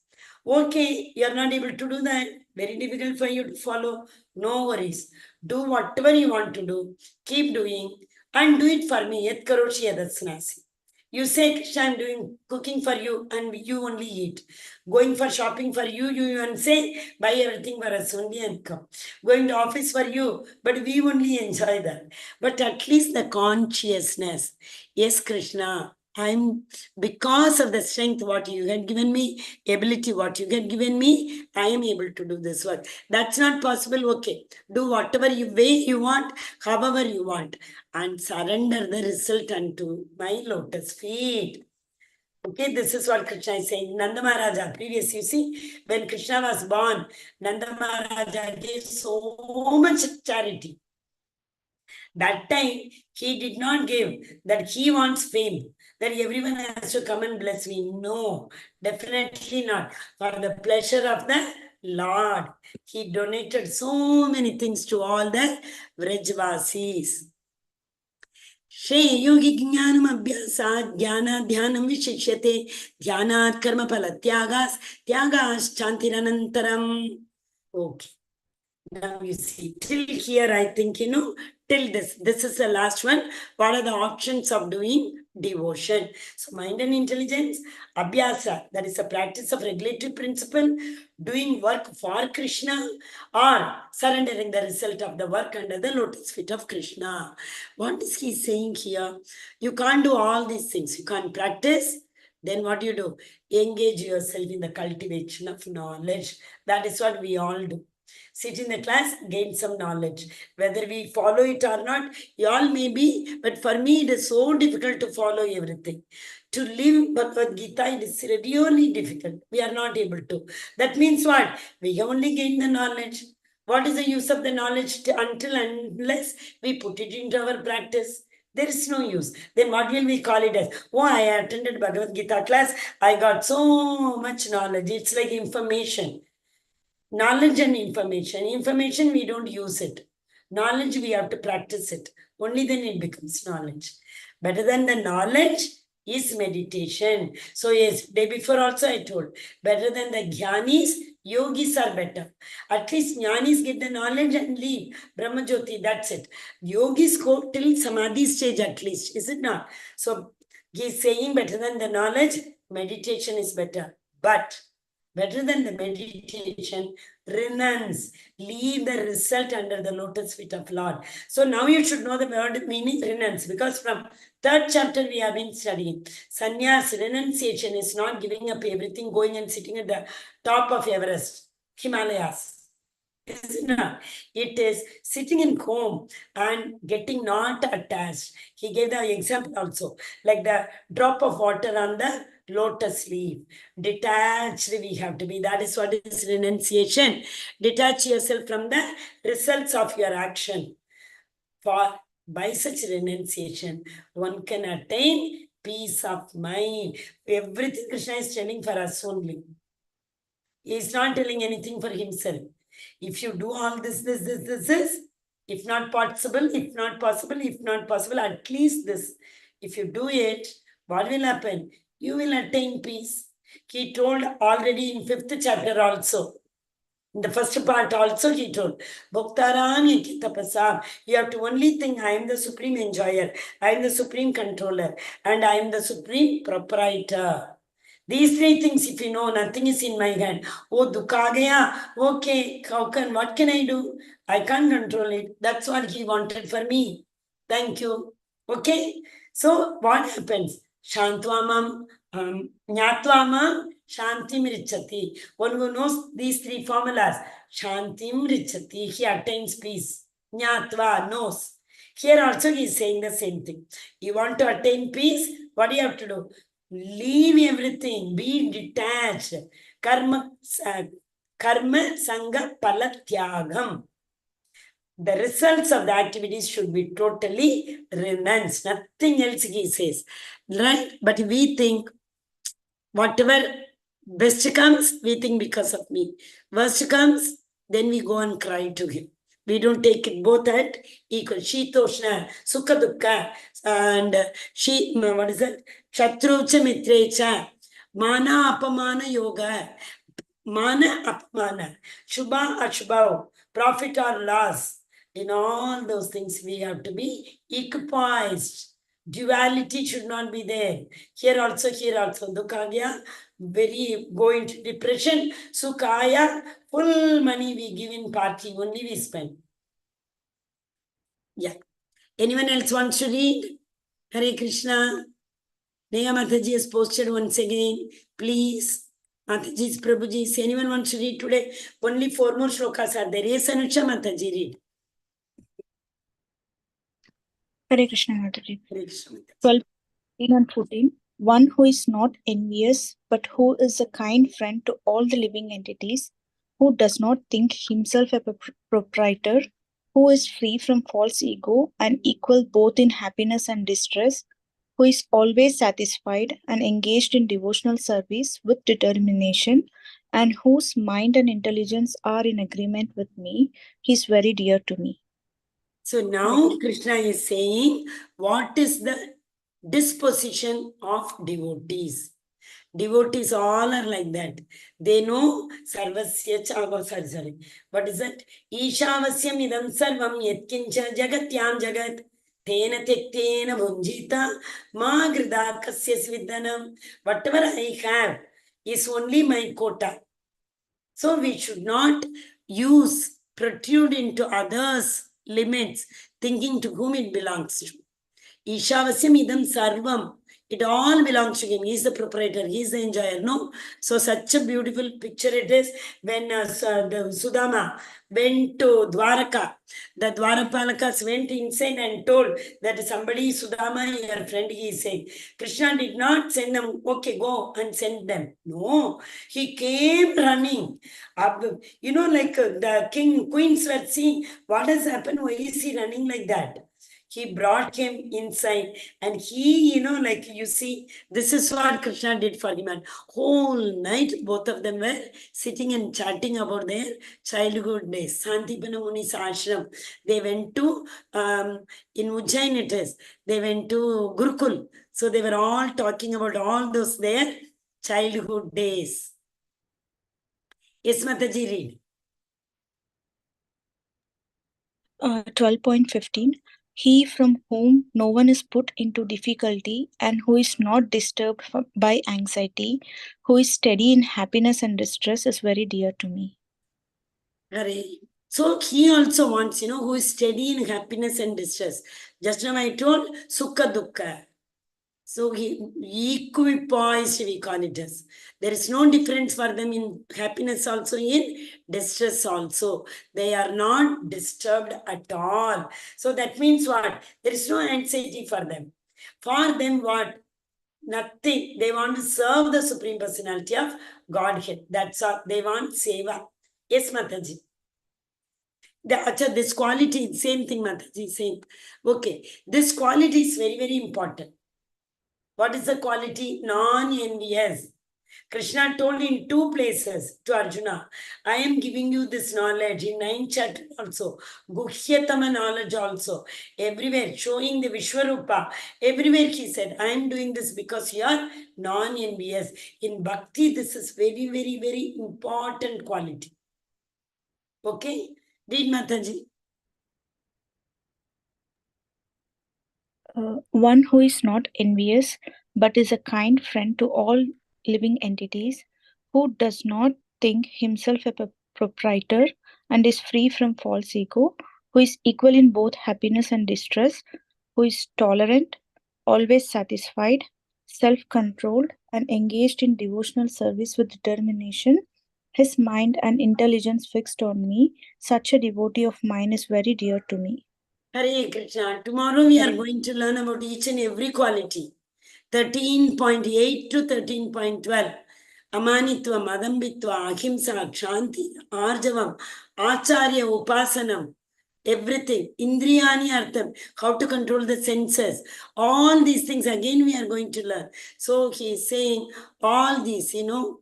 Okay, you are not able to do that. Very difficult for you to follow. No worries. Do whatever you want to do. Keep doing. And do it for me. Yat karoshi yadatsnasi. You say, Krishna, I'm doing cooking for you and you only eat. Going for shopping for you, you even say, buy everything for us only and come. Going to office for you, but we only enjoy that. But at least the consciousness, yes, Krishna, because of the strength what you had given me, ability what you had given me, I am able to do this work. That's not possible. Okay, do whatever way you want, however you want, and surrender the result unto my lotus feet. Okay, this is what Krishna is saying. Nanda Maharaja, previous, you see, when Krishna was born, Nanda Maharaja gave so much charity. That time, he did not give that he wants fame, that everyone has to come and bless me. No, definitely not. For the pleasure of the Lord, he donated so many things to all the Vrajvasis. श्रेयोगी ज्ञानम अभ्यासात् ज्ञानाध्यानं विशिष्यते ध्यानात् कर्मफल त्यागाश्चान्तिरनन्तरम्. Okay. Now you see, till here, I think, till this is the last one. What are the options of doing devotion? So, mind and intelligence, abhyasa, that is a practice of regulatory principle, doing work for Krishna, or surrendering the result of the work under the lotus feet of Krishna. What is he saying here? You can't do all these things. You can't practice. Then what do you do? Engage yourself in the cultivation of knowledge. That is what we all do. Sit in the class, gain some knowledge. Whether we follow it or not, you all may be, but for me, it is so difficult to follow everything. To live Bhagavad Gita, it is really difficult. We are not able to. That means what? We only gain the knowledge. What is the use of the knowledge until unless we put it into our practice? There is no use. Then what will we call it as? Oh, I attended Bhagavad Gita class. I got so much knowledge. It's like information. Knowledge and information. Information, we don't use it. Knowledge, we have to practice it. Only then it becomes knowledge. Better than the knowledge is meditation. So yes, day before also I told, better than the jnanis, yogis are better. At least jnanis get the knowledge and leave. Brahmajyoti, that's it. Yogis go till samadhi stage at least, is it not? So he's saying better than the knowledge, meditation is better. But better than the meditation, renounce, leave the result under the lotus feet of Lord. So now you should know the word meaning renounce, because from 3rd chapter we have been studying. Sannyas, renunciation is not giving up everything, going and sitting at the top of Everest, Himalayas. Is it not? It is sitting in home and getting not attached. He gave the example also, like the drop of water on the lotus leaf. Detached we have to be. That is what is renunciation. Detach yourself from the results of your action. For by such renunciation, one can attain peace of mind. Everything Krishna is telling for us only. He is not telling anything for himself. If you do all this, if not possible, at least this. If you do it, what will happen? You will attain peace. He told already in 5th chapter also. In the first part also he told, Bhaktaram yaki tapasam. You have to only think, I am the supreme enjoyer, I am the supreme controller, and I am the supreme proprietor. These 3 things, if you know, nothing is in my hand. Oh, dukha gaya. Okay, what can I do? I can't control it. That's what he wanted for me. Thank you. Okay. So what happens? Shantvamam, Jnatvamam, Shantim Richati. One who knows these 3 formulas, Shantim Richati, he attains peace. Jnatva, knows. Here also he is saying the same thing. You want to attain peace? What do you have to do? Leave everything, be detached. Karma sanga palatyagam. The results of the activities should be totally renounced. Nothing else, he says. Right? But we think whatever best comes, we think because of me. Worst comes, then we go and cry to him. We don't take it both at equal. Shitoshna, Sukha Dukkha, and what is that? Shatrucha Mitrecha, Mana Apamana Yoga, Mana Apamana, Shubha Ashubha, profit or loss. In all those things, we have to be equipoised. Duality should not be there. Here also. Dukkha very go into depression. Sukhaya, full money we give in party, only we spend. Yeah. Anyone else wants to read? Hare Krishna. Neha Mataji has posted once again. Please. Mataji's, Prabhuji's. Anyone wants to read today? Only 4 more shlokas are there. Yes, Anucha Mataji, read. Hare Krishna, Mataji. Hare Krishna. 12, 13 and 14. One who is not envious, but who is a kind friend to all the living entities, who does not think himself a proprietor, who is free from false ego and equal both in happiness and distress, who is always satisfied and engaged in devotional service with determination, and whose mind and intelligence are in agreement with me, he is very dear to me. So now Krishna is saying, what is the disposition of devotees? Devotees all are like that. They know sarvasya chava, sorry. What is that? Ishavasyam idam sarvam yatkincha jagatyam jagat tena tektena bhunjita ma grida kasya svidhanam. Whatever I have is only my quota. So we should not protrude into others' limits, thinking to whom it belongs to. Ishavasyam idam sarvam. It all belongs to him. He is the proprietor. He is the enjoyer. No? So such a beautiful picture it is when the Sudama went to Dwaraka. The Dwarapalakas went inside and told that somebody, Sudama, your friend, he is saying. Krishna did not send them, okay, go and send them. No. He came running. You know, like the queens were seeing what has happened. Why is he running like that? He brought him inside and he, like you see, this is what Krishna did for him. And whole night, both of them were sitting and chatting about their childhood days. Santipana Muni's ashram. They went to, in Ujjain it is, they went to Gurukul. So they were all talking about all those their childhood days. Yes, Mataji, read. 12.15 He from whom no one is put into difficulty and who is not disturbed by anxiety, who is steady in happiness and distress, is very dear to me. So he also wants, who is steady in happiness and distress. Just now I told Sukha Dukkha. So he equipoised, we call it as. There is no difference for them in happiness also, in distress also. They are not disturbed at all. So that means what? There is no anxiety for them. For them what? Nothing. They want to serve the Supreme Personality of Godhead. That's all. They want Seva. Yes, Mataji. This quality, same thing, Mataji, same. Okay. This quality is very, very important. What is the quality? Non-envious. Krishna told in 2 places to Arjuna, I am giving you this knowledge in 9th chapter also, Guhyatama knowledge also, everywhere, showing the Vishwarupa, everywhere he said, I am doing this because you are non-envious. In Bhakti, this is very, very, very important quality. Okay? Read Mataji. One who is not envious, but is a kind friend to all living entities, who does not think himself a proprietor and is free from false ego, who is equal in both happiness and distress, who is tolerant, always satisfied, self-controlled, and engaged in devotional service with determination, his mind and intelligence fixed on me, such a devotee of mine is very dear to me. Hare Krishna. Tomorrow we are going to learn about each and every quality. 13.8 to 13.12. Amanitva, Madambitva, Ahimsa, Kshanti, Arjavam, Acharya, Upasanam, everything. Indriyani Artham, how to control the senses. All these things again we are going to learn. So he is saying all these,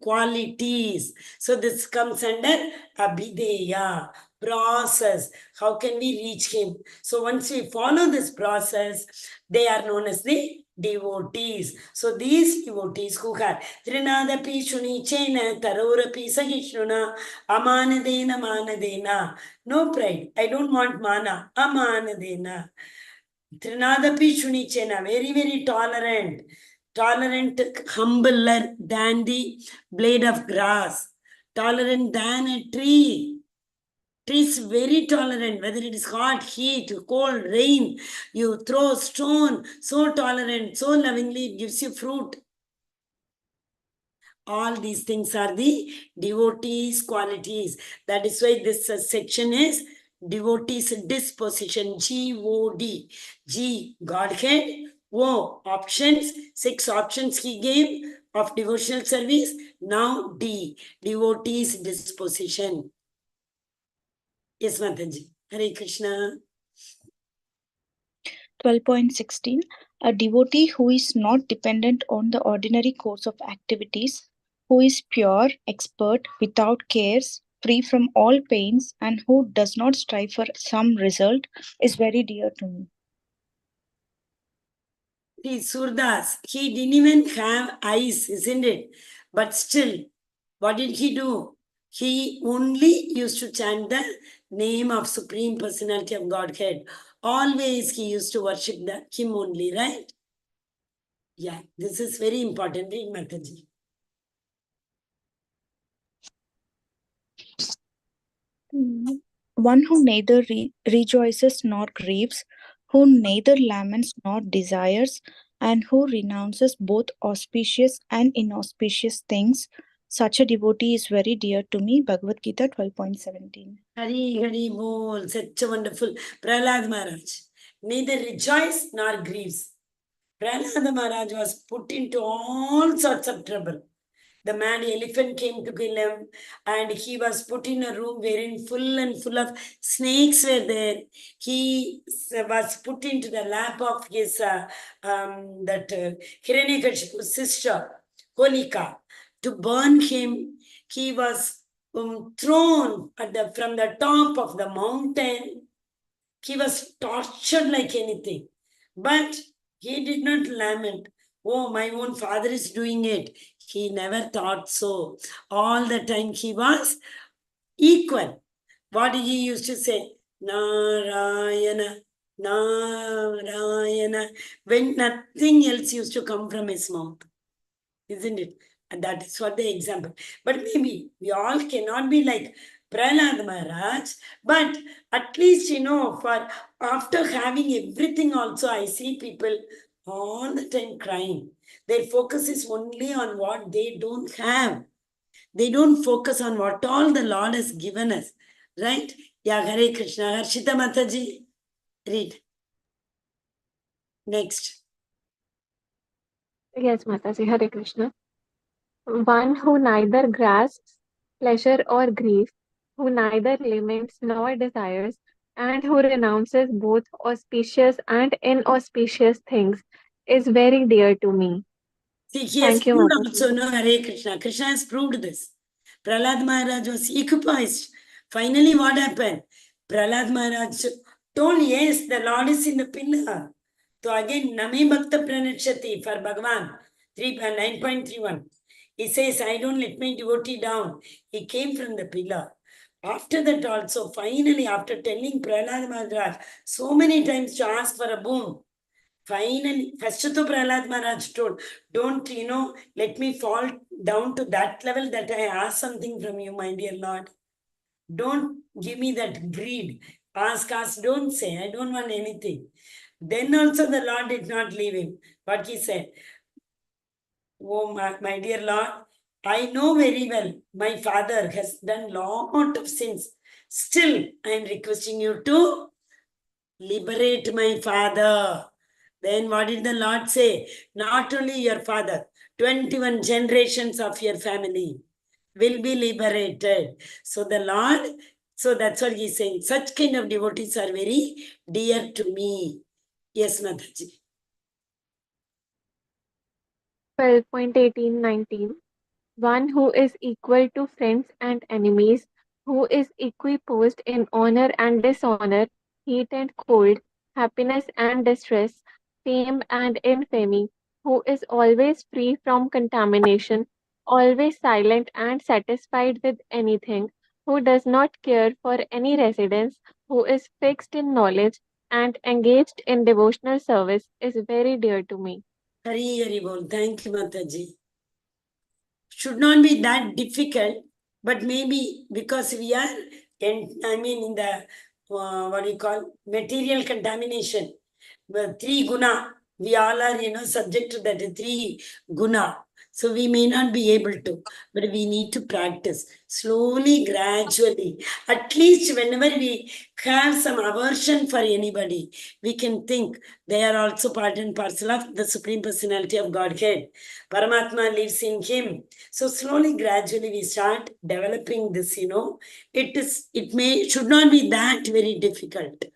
qualities. So this comes under Abhideya, process. How can we reach him? So once we follow this process, they are known as the devotees. So these devotees who had Trinadapi Shuni Chena Tarorapi Sahishnuna Amanadena Manadena. No pride. I don't want mana. Amanadena. Trinadapi Shuni Chena. Very, very tolerant. Tolerant, humbler than the blade of grass. Tolerant than a tree. Tree is very tolerant, whether it is hot, heat, cold, rain. You throw stone, so tolerant, so lovingly, it gives you fruit. All these things are the devotees' qualities. That is why this section is devotees' disposition, G-O-D. G, Godhead. O, options. 6 options he gave of devotional service. Now D, devotees' disposition. Yes, Mataji. Hare Krishna. 12.16 A devotee who is not dependent on the ordinary course of activities, who is pure, expert, without cares, free from all pains, and who does not strive for some result, is very dear to me. See, Surdas, he didn't even have eyes, isn't it? But still, what did he do? He only used to chant the name of Supreme Personality of Godhead. Always he used to worship him only, right? Yeah, this is very important. Read, Mataji. One who neither rejoices nor grieves, who neither laments nor desires, and who renounces both auspicious and inauspicious things, such a devotee is very dear to me. Bhagavad Gita 12.17. Hari Hari Bol, such a wonderful Prahlad Maharaj. Neither rejoice nor grieves. Prahlad Maharaj was put into all sorts of trouble. The man elephant came to kill him, and he was put in a room wherein full of snakes were there. He was put into the lap of his Hiranyakashipu's sister, Holika, to burn him. He was thrown from the top of the mountain. He was tortured like anything. But he did not lament, oh, my own father is doing it. He never thought so. All the time he was equal. What he used to say? Narayana, Narayana. When nothing else used to come from his mouth. Isn't it? And that is what the example. But maybe we all cannot be like Prahlad Maharaj, but at least, for after having everything also, I see people all the time crying. Their focus is only on what they don't have. They don't focus on what all the Lord has given us. Right? Yeah, Hare Krishna. Harshita Mataji, read. Next. Yes, Mataji, Hare Krishna. One who neither grasps pleasure or grief, who neither laments nor desires, and who renounces both auspicious and inauspicious things, is very dear to me. See, he has Thank you, proved Mataji. also, no, Hare Krishna. Krishna has proved this. Prahlad Maharaj was equipoised. Finally, what happened? Prahlad Maharaj told, yes, the Lord is in the pillar. So again, Name Bhakta Pranachati for Bhagavan, 9.31. He says, I don't let my devotee down. He came from the pillar. After that also, finally, after telling Prahlad Maharaj so many times to ask for a boon, finally, first to Prahlad Maharaj told, don't, let me fall down to that level that I ask something from you, my dear Lord. Don't give me that greed. Ask, don't say, I don't want anything. Then also the Lord did not leave him. But he said, oh, my dear Lord, I know very well my father has done lot of sins. Still, I am requesting you to liberate my father. Then what did the Lord say? Not only your father, 21 generations of your family will be liberated. So the Lord, so that's what he's saying. Such kind of devotees are very dear to me. Yes, Mataji. 12.18-19. One who is equal to friends and enemies, who is equiposed in honor and dishonor, heat and cold, happiness and distress, fame and infamy, who is always free from contamination, always silent and satisfied with anything, who does not care for any residence, who is fixed in knowledge and engaged in devotional service, is very dear to me. Hari Hari Bol. Thank you, Mataji. Should not be that difficult, but maybe because we are, in the, what do you call, material contamination, the three guna, we all are, subject to that three guna. So we may not be able to, but we need to practice slowly, gradually. At least whenever we have some aversion for anybody, we can think they are also part and parcel of the Supreme Personality of Godhead. Paramatma lives in him. So slowly, gradually we start developing this, should not be that very difficult.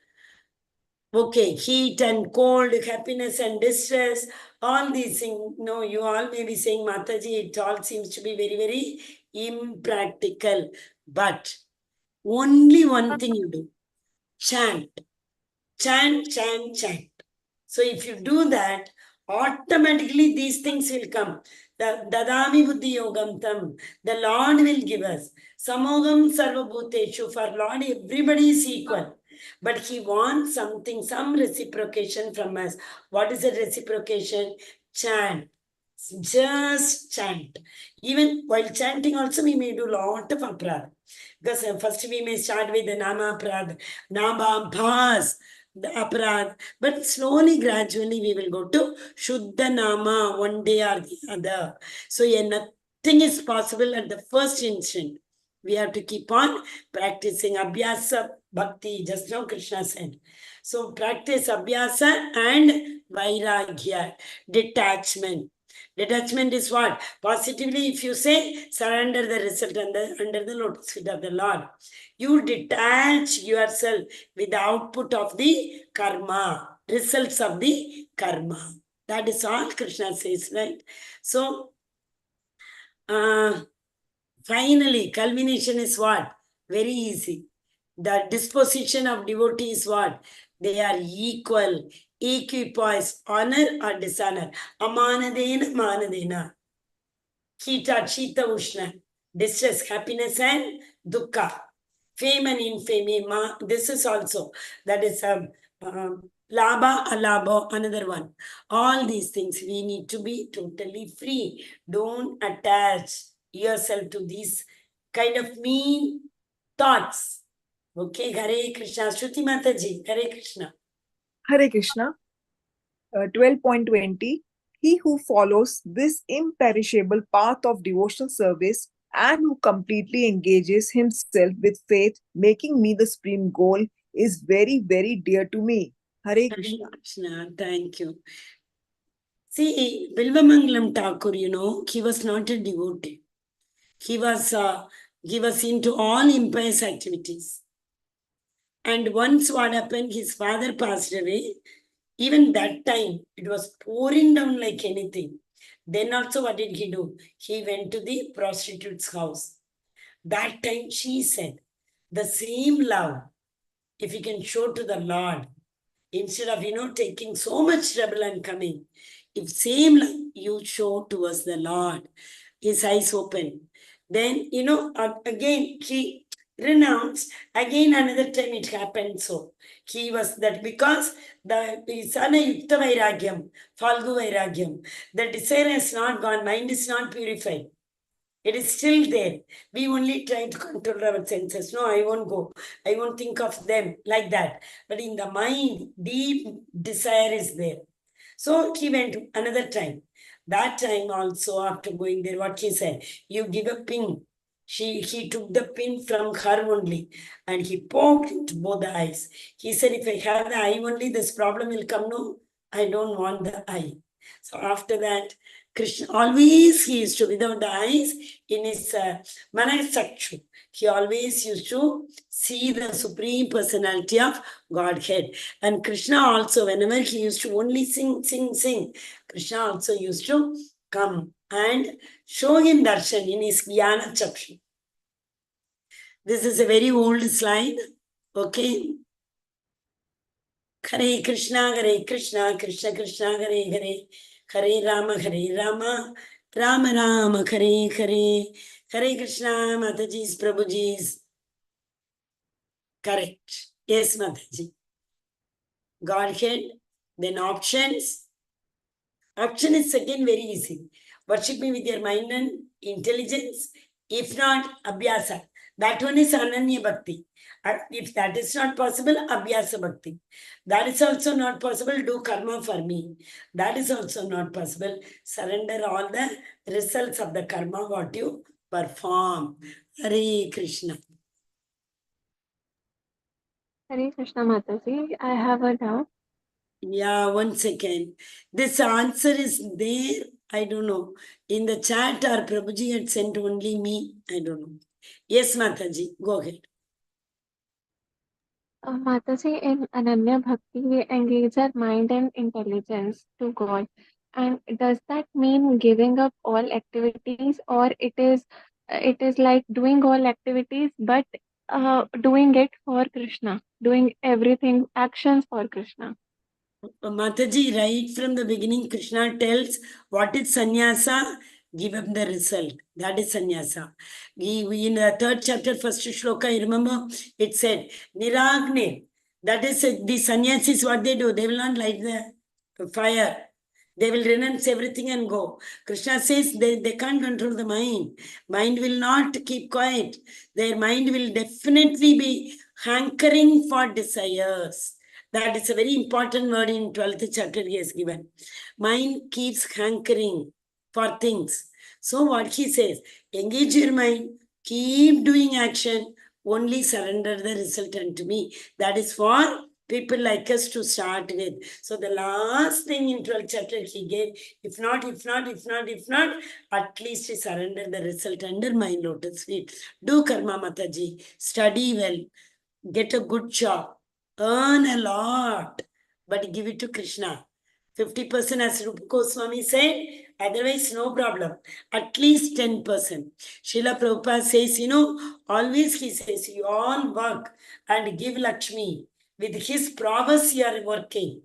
Okay, heat and cold, happiness and distress, all these things. No, you all may be saying, Mataji, it all seems to be very, very impractical. But only one thing you do, chant, chant, chant, chant. So if you do that, automatically these things will come. The Dadami Buddhi Yogam Tam, the Lord will give us. Samogam Sarva Bhuteshu, for Lord, everybody is equal. But he wants something, some reciprocation from us. What is the reciprocation? Chant. Just chant. Even while chanting also we may do lot of aparadha. Because first we may start with the Nama Aparadha, Nama Bhas, the aparadha. But slowly, gradually we will go to Shuddha Nama one day or the other. So nothing is possible at the first instant. We have to keep on practicing Abhyasa Bhakti, just now Krishna said. So practice Abhyasa and Vairagya, detachment. Detachment is what? Positively, if you say, surrender the result under the lotus feet of the Lord. You detach yourself with the output of the karma, results of the karma. That is all Krishna says, right? So, finally, culmination is what? Very easy. The disposition of devotee is what? They are equal, equipoised, honor or dishonor. Amanadena, manadena. Kita, Chita, Ushna. Distress, happiness and dukkha. Fame and infamy. This is also, that is Labha, alabha, another one. All these things, we need to be totally free. Don't attach yourself to these kind of mean thoughts. Okay, Hare Krishna. Shruti Mataji, Hare Krishna. Hare Krishna. 12.20 He who follows this imperishable path of devotional service and who completely engages himself with faith, making me the supreme goal, is very, very dear to me. Hare Krishna. Hare Krishna, thank you. See, Bilvamangalam Thakur, he was not a devotee. He was into all impious activities. And once what happened, his father passed away. Even that time, it was pouring down like anything. Then also, what did he do? He went to the prostitute's house. That time, she said, the same love, if you can show to the Lord, instead of, taking so much trouble and coming, if same love you show towards the Lord, his eyes open, then, again, he renounced. Again, another time it happened so. He was that because the Sana Yukta Vairagyam, Falgu Vairagyam, the desire has not gone, mind is not purified. It is still there. We only try to control our senses. No, I won't go. I won't think of them like that. But in the mind, deep desire is there. So he went another time. That time also, after going there, what he said, you give a pin. He took the pin from her only and he poked into both the eyes. He said, if I have the eye only, this problem will come. No, I don't want the eye. So after that, Krishna always he used to, without the eyes, in his Manasakshu, he always used to see the Supreme Personality of Godhead. And Krishna also, whenever he used to only sing, Krishna also used to come and show him darshan in his Jnana Chakshu. This is a very old slide. Okay. Hare Krishna, Krishna Krishna, Hare Hare. Hare Rama, Rama Rama, Hare Hare. Hare Krishna, Mataji's, Prabhuji's. Correct. Yes, Mataji. Godhead, then options. Option is again very easy. Worship me with your mind and intelligence. If not, Abhyasa. That one is Ananya Bhakti. If that is not possible, Abhyasa Bhakti. That is also not possible, do karma for me. That is also not possible. Surrender all the results of the karma what you perform. Hare Krishna. Hare Krishna Mataji, I have a doubt. Yeah, 1 second. This answer is there. I don't know. In the chat or Prabhuji had sent only me. I don't know. Yes, Mataji, go ahead. Mataji, in Ananya Bhakti, we engage our mind and intelligence to God. And does that mean giving up all activities, or it is like doing all activities, but doing it for Krishna, doing everything, actions for Krishna? Mataji, right from the beginning, Krishna tells what is sannyasa? Give up the result. That is sannyasa. In the 3rd chapter, 1st shloka, you remember? It said, Niragne. That is the sannyasis, what they do. They will not light the fire. They will renounce everything and go. Krishna says they can't control the mind. Mind will not keep quiet. Their mind will definitely be hankering for desires. That is a very important word in 12th chapter he has given. Mind keeps hankering for things. So what he says, engage your mind, keep doing action, only surrender the result unto me. That is for people like us to start with. So the last thing in 12th chapter he gave, if not, at least surrender the result under my lotus feet. Do karma, Mataji. Study well. Get a good job. Earn a lot. But give it to Krishna. 50% as Rupa Goswami said, otherwise no problem. At least 10%. Srila Prabhupada says, always he says, you all work and give Lakshmi. With his prowess you are working.